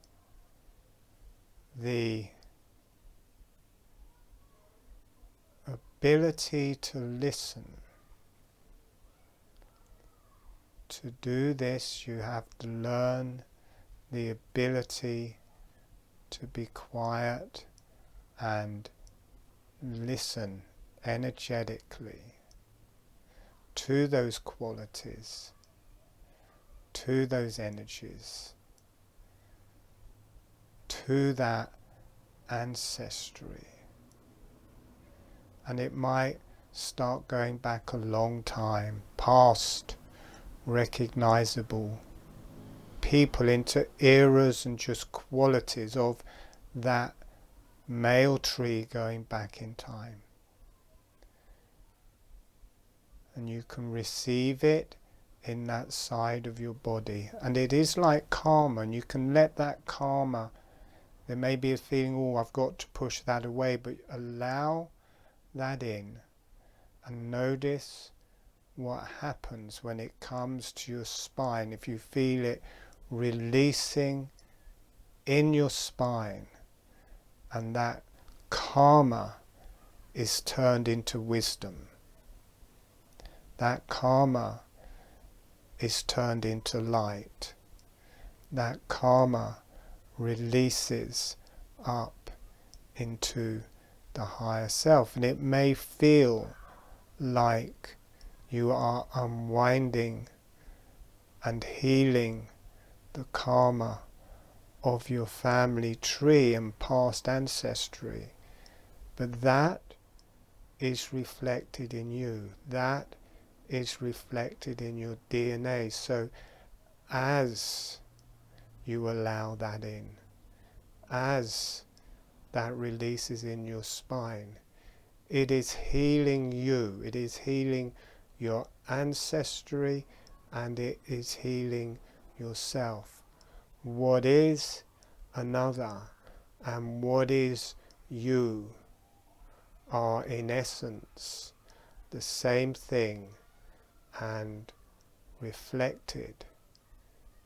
the ability to listen. To do this, you have to learn the ability to be quiet and listen energetically to those qualities, to those energies, to that ancestry. And it might start going back a long time, past recognizable people, into eras and just qualities of that male tree going back in time. And you can receive it in that side of your body. And it is like karma, and you can let that karma, there may be a feeling, oh, I've got to push that away, but allow that in and notice what happens when it comes to your spine. If you feel it releasing in your spine, and that karma is turned into wisdom, that karma is turned into light, that karma releases up into the higher self. And it may feel like you are unwinding and healing the karma of your family tree and past ancestry, but that is reflected in you. That is reflected in your DNA. So as you allow that in, as that releases in your spine, it is healing you. It is healing your ancestry, and it is healing yourself. What is another and what is you are in essence the same thing and reflected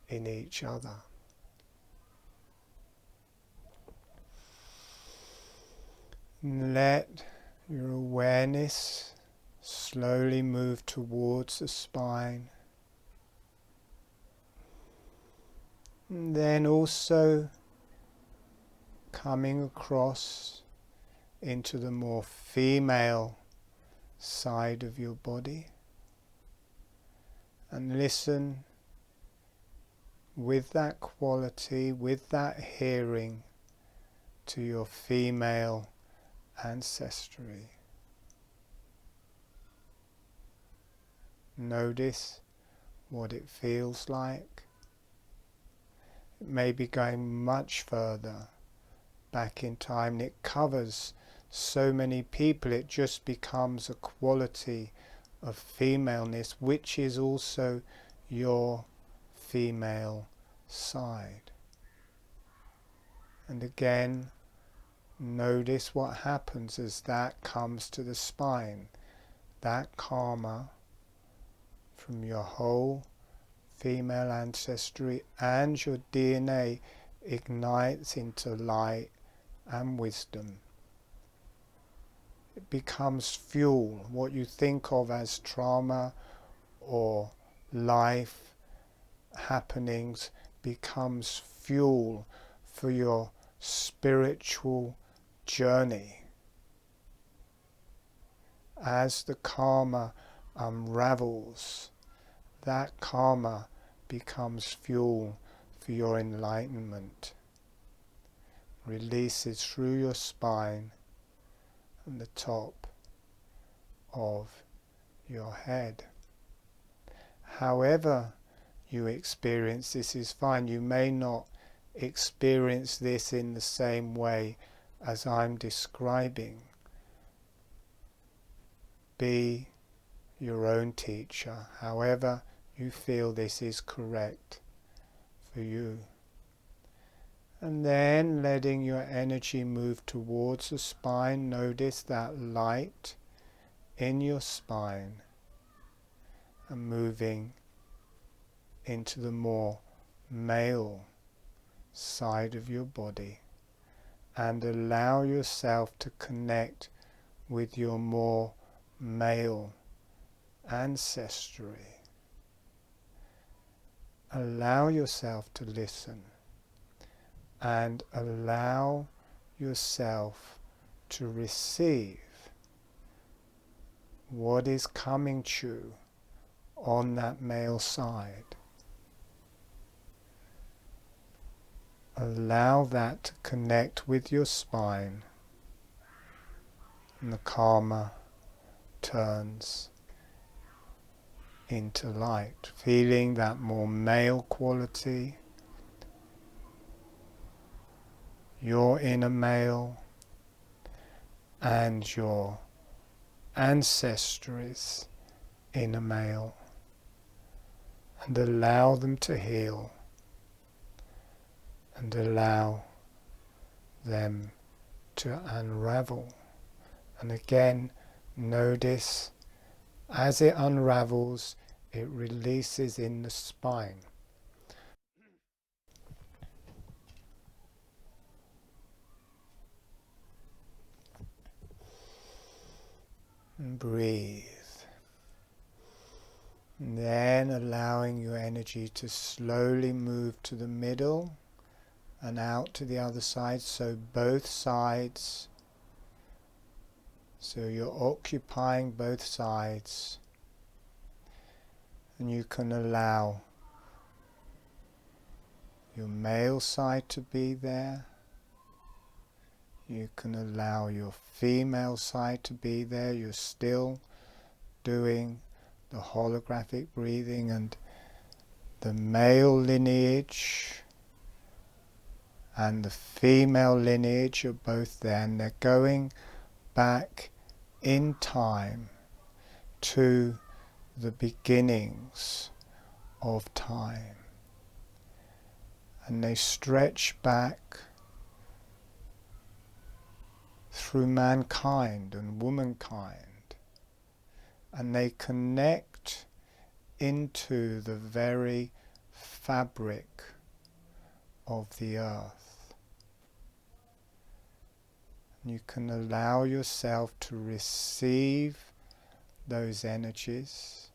in each other. Let your awareness slowly move towards the spine, and then also coming across into the more female side of your body, and listen with that quality, with that hearing, to your female ancestry. Notice what it feels like. It may be going much further back in time, and it covers so many people. It just becomes a quality of femaleness, which is also your female side. And again, notice what happens as that comes to the spine. That karma from your whole female ancestry and your DNA ignites into light and wisdom. It becomes fuel. What you think of as trauma or life happenings becomes fuel for your spiritual journey. As the karma unravels, that karma becomes fuel for your enlightenment. Releases through your spine and the top of your head. However you experience this is fine. You may not experience this in the same way as I'm describing. Be your own teacher, however you feel this is correct for you. And then letting your energy move towards the spine. Notice that light in your spine, and moving into the more male side of your body, and allow yourself to connect with your more male ancestry. Allow yourself to listen, and allow yourself to receive what is coming to you on that male side. Allow that to connect with your spine, and the karma turns into light, feeling that more male quality, your inner male and your ancestry's inner male, and allow them to heal, and allow them to unravel. And again, notice as it unravels, it releases in the spine. And breathe. And then allowing your energy to slowly move to the middle and out to the other side, so both sides. So you're occupying both sides, and you can allow your male side to be there. You can allow your female side to be there. You're still doing the holographic breathing, and the male lineage and the female lineage are both there, and they're going back in time to the beginnings of time, and they stretch back through mankind and womankind, and they connect into the very fabric of the earth. You can allow yourself to receive those energies.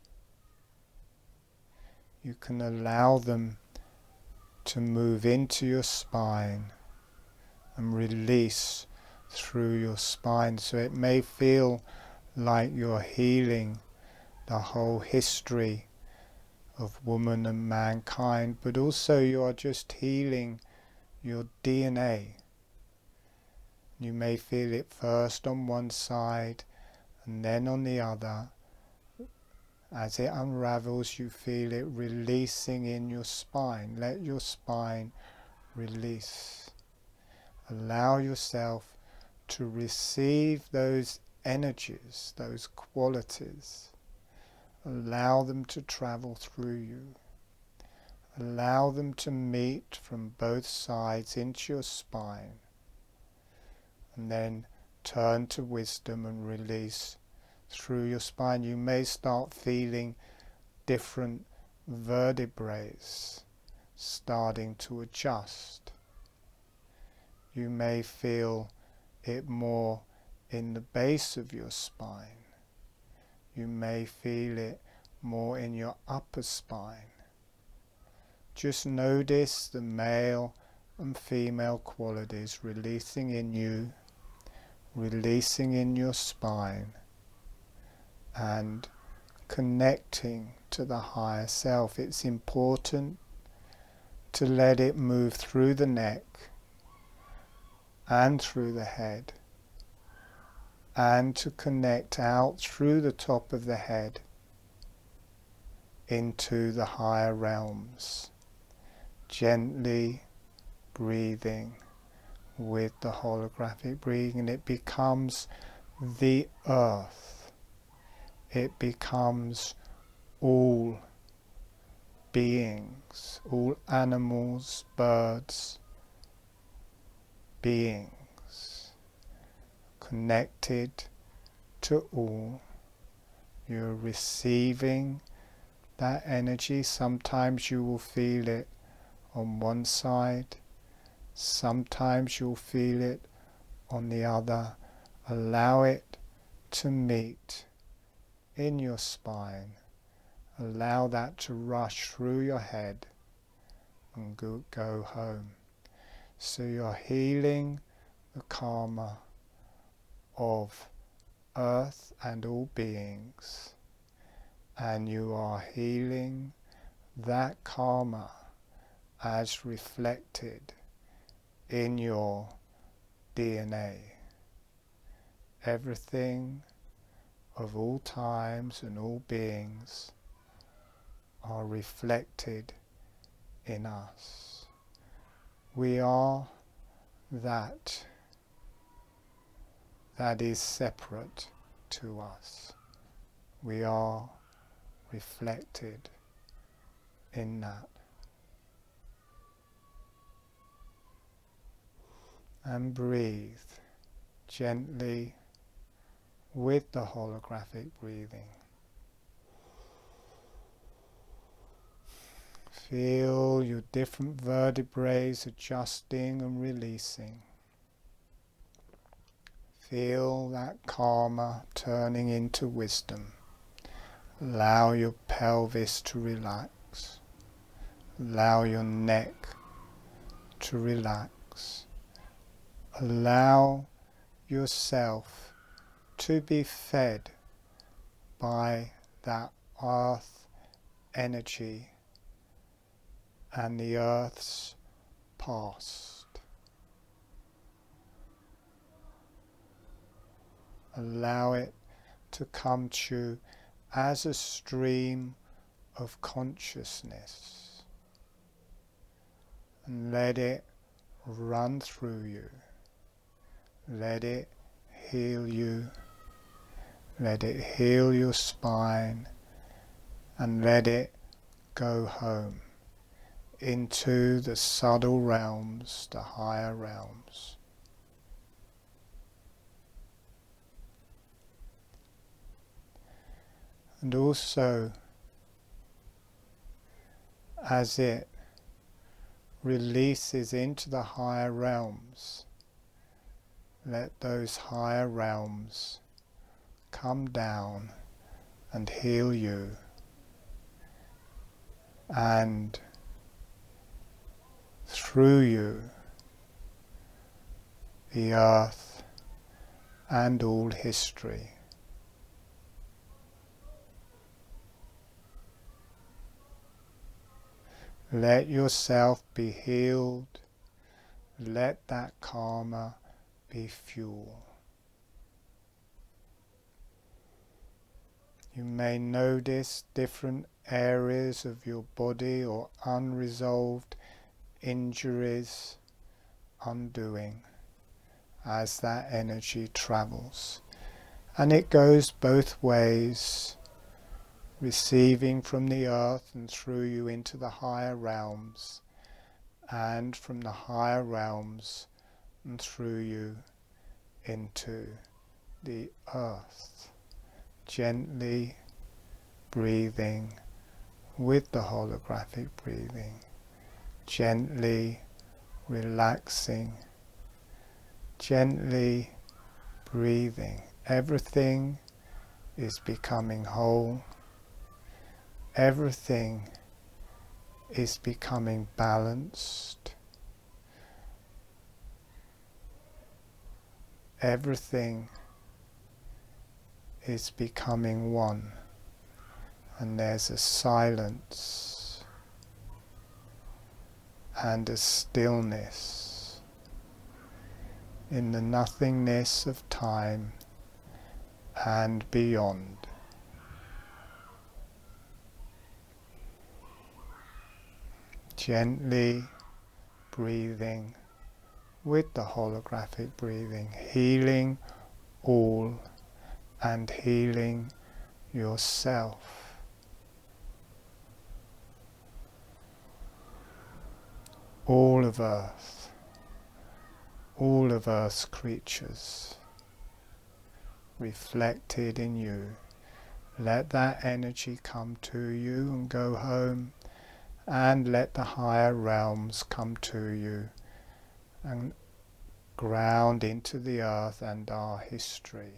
You can allow them to move into your spine and release through your spine. So it may feel like you're healing the whole history of woman and mankind, but also you are just healing your DNA. You may feel it first on one side and then on the other. As it unravels, you feel it releasing in your spine. Let your spine release. Allow yourself to receive those energies, those qualities. Allow them to travel through you. Allow them to meet from both sides into your spine. And then turn to wisdom and release through your spine. You may start feeling different vertebrae starting to adjust. You may feel it more in the base of your spine. You may feel it more in your upper spine. Just notice the male and female qualities releasing in you, releasing in your spine, and connecting to the higher self. It's important to let it move through the neck and through the head, and to connect out through the top of the head into the higher realms, gently breathing with the holographic breathing, and it becomes the earth. It becomes all beings, all animals, birds, beings, connected to all. You're receiving that energy. Sometimes you will feel it on one side, sometimes you'll feel it on the other. Allow it to meet in your spine. Allow that to rush through your head and go home. So you're healing the karma of earth and all beings, and you are healing that karma as reflected in your DNA. Everything of all times and all beings are reflected in us. We are that is separate to us. We are reflected in that. And breathe gently with the holographic breathing. Feel your different vertebrae adjusting and releasing. Feel that karma turning into wisdom. Allow your pelvis to relax. Allow your neck to relax. Allow yourself to be fed by that earth energy and the earth's past. Allow it to come to you as a stream of consciousness, and let it run through you. Let it heal you. Let it heal your spine, and let it go home into the subtle realms, the higher realms. And also, as it releases into the higher realms, let those higher realms come down and heal you, and through you, the earth and all history. Let yourself be healed. Let that karma be fuel. You may notice different areas of your body or unresolved injuries undoing as that energy travels. And it goes both ways, receiving from the earth and through you into the higher realms, and from the higher realms and through you into the earth. Gently breathing with the holographic breathing, gently relaxing, gently breathing. Everything is becoming whole. Everything is becoming balanced. Everything is becoming one, and there's a silence and a stillness in the nothingness of time and beyond. Gently breathing with the holographic breathing, healing all and healing yourself. All of Earth, all of Earth's creatures reflected in you. Let that energy come to you and go home, and let the higher realms come to you and ground into the earth and our history.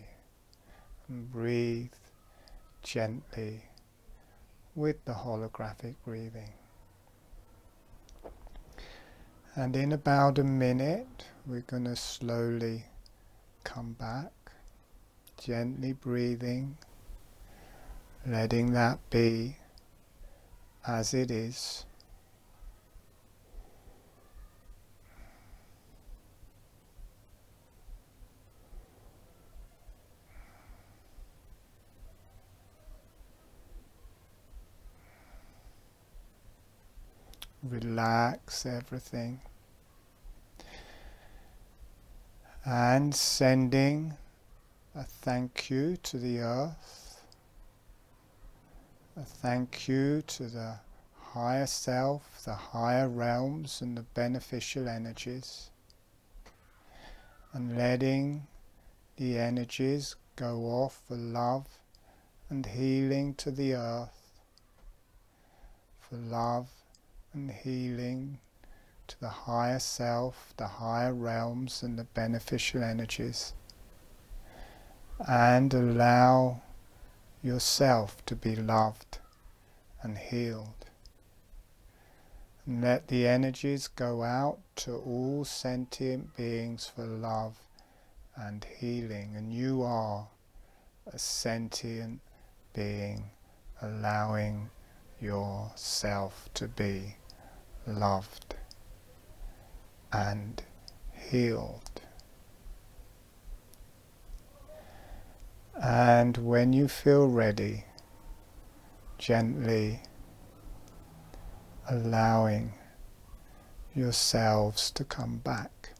And breathe gently with the holographic breathing. And in about a minute, we're going to slowly come back, gently breathing, letting that be as it is. Relax everything, and sending a thank you to the earth, a thank you to the higher self, the higher realms and the beneficial energies, and letting the energies go off for love and healing to the earth, for love and healing to the higher self, the higher realms and the beneficial energies. And allow yourself to be loved and healed. And let the energies go out to all sentient beings for love and healing. And you are a sentient being allowing yourself to be loved and healed. And when you feel ready, gently allowing yourselves to come back.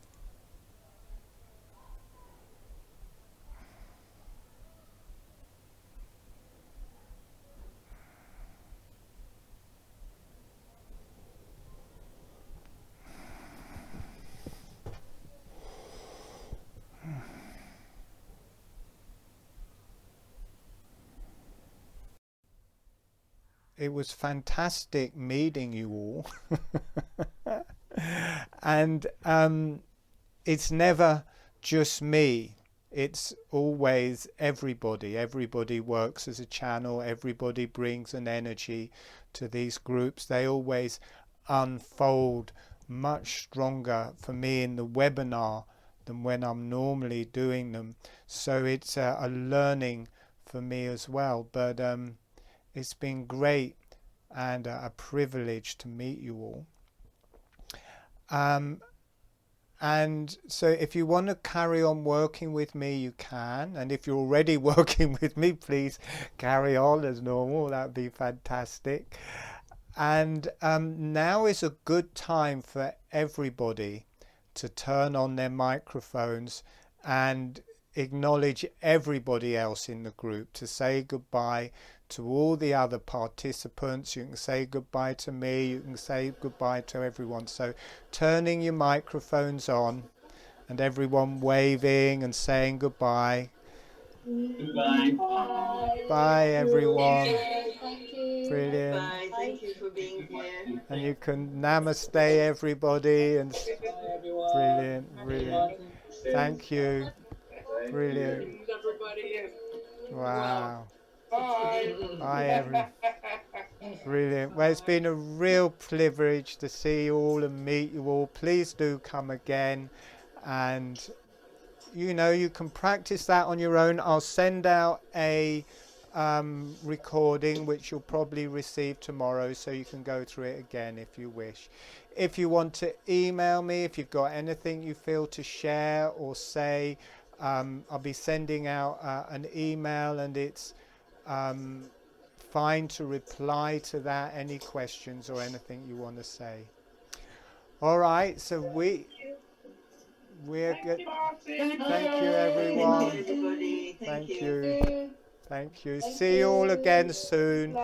It was fantastic meeting you all. And it's never just me. It's always everybody. Everybody works as a channel. Everybody brings an energy to these groups. They always unfold much stronger for me in the webinar than when I'm normally doing them. So it's a learning for me as well. But it's been great and a privilege to meet you all. And so if you want to carry on working with me, you can. And if you're already working with me, please carry on as normal. That would be fantastic. And now is a good time for everybody to turn on their microphones and acknowledge everybody else in the group, to say goodbye to all the other participants. You can say goodbye to me, you can say goodbye to everyone. So turning your microphones on and everyone waving and saying goodbye. Goodbye. Bye everyone. Thank you. Brilliant. Bye. Thank you for being here. And you can namaste everybody and Bye, everyone. brilliant, brilliant. Thank you. Brilliant. Everybody. Wow. Bye. Bye everyone. Brilliant. Well, it's been a real privilege to see you all and meet you all. Please do come again, and you know, you can practice that on your own. I'll send out a recording which you'll probably receive tomorrow, so you can go through it again if you wish. If you want to email me, if you've got anything you feel to share or say, I'll be sending out an email, and it's fine to reply to that, any questions or anything you want to say. All right, so we're good. Thank you everyone. Thank you, everybody. Thank Thank you. you. Thank you. See you all again soon.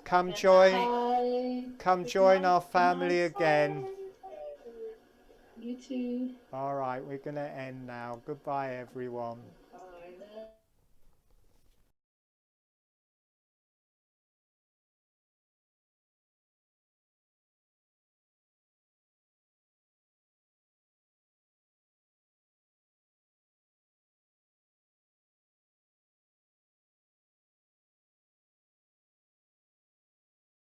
Come join our family again. You too. All right, we're going to end now. Goodbye everyone.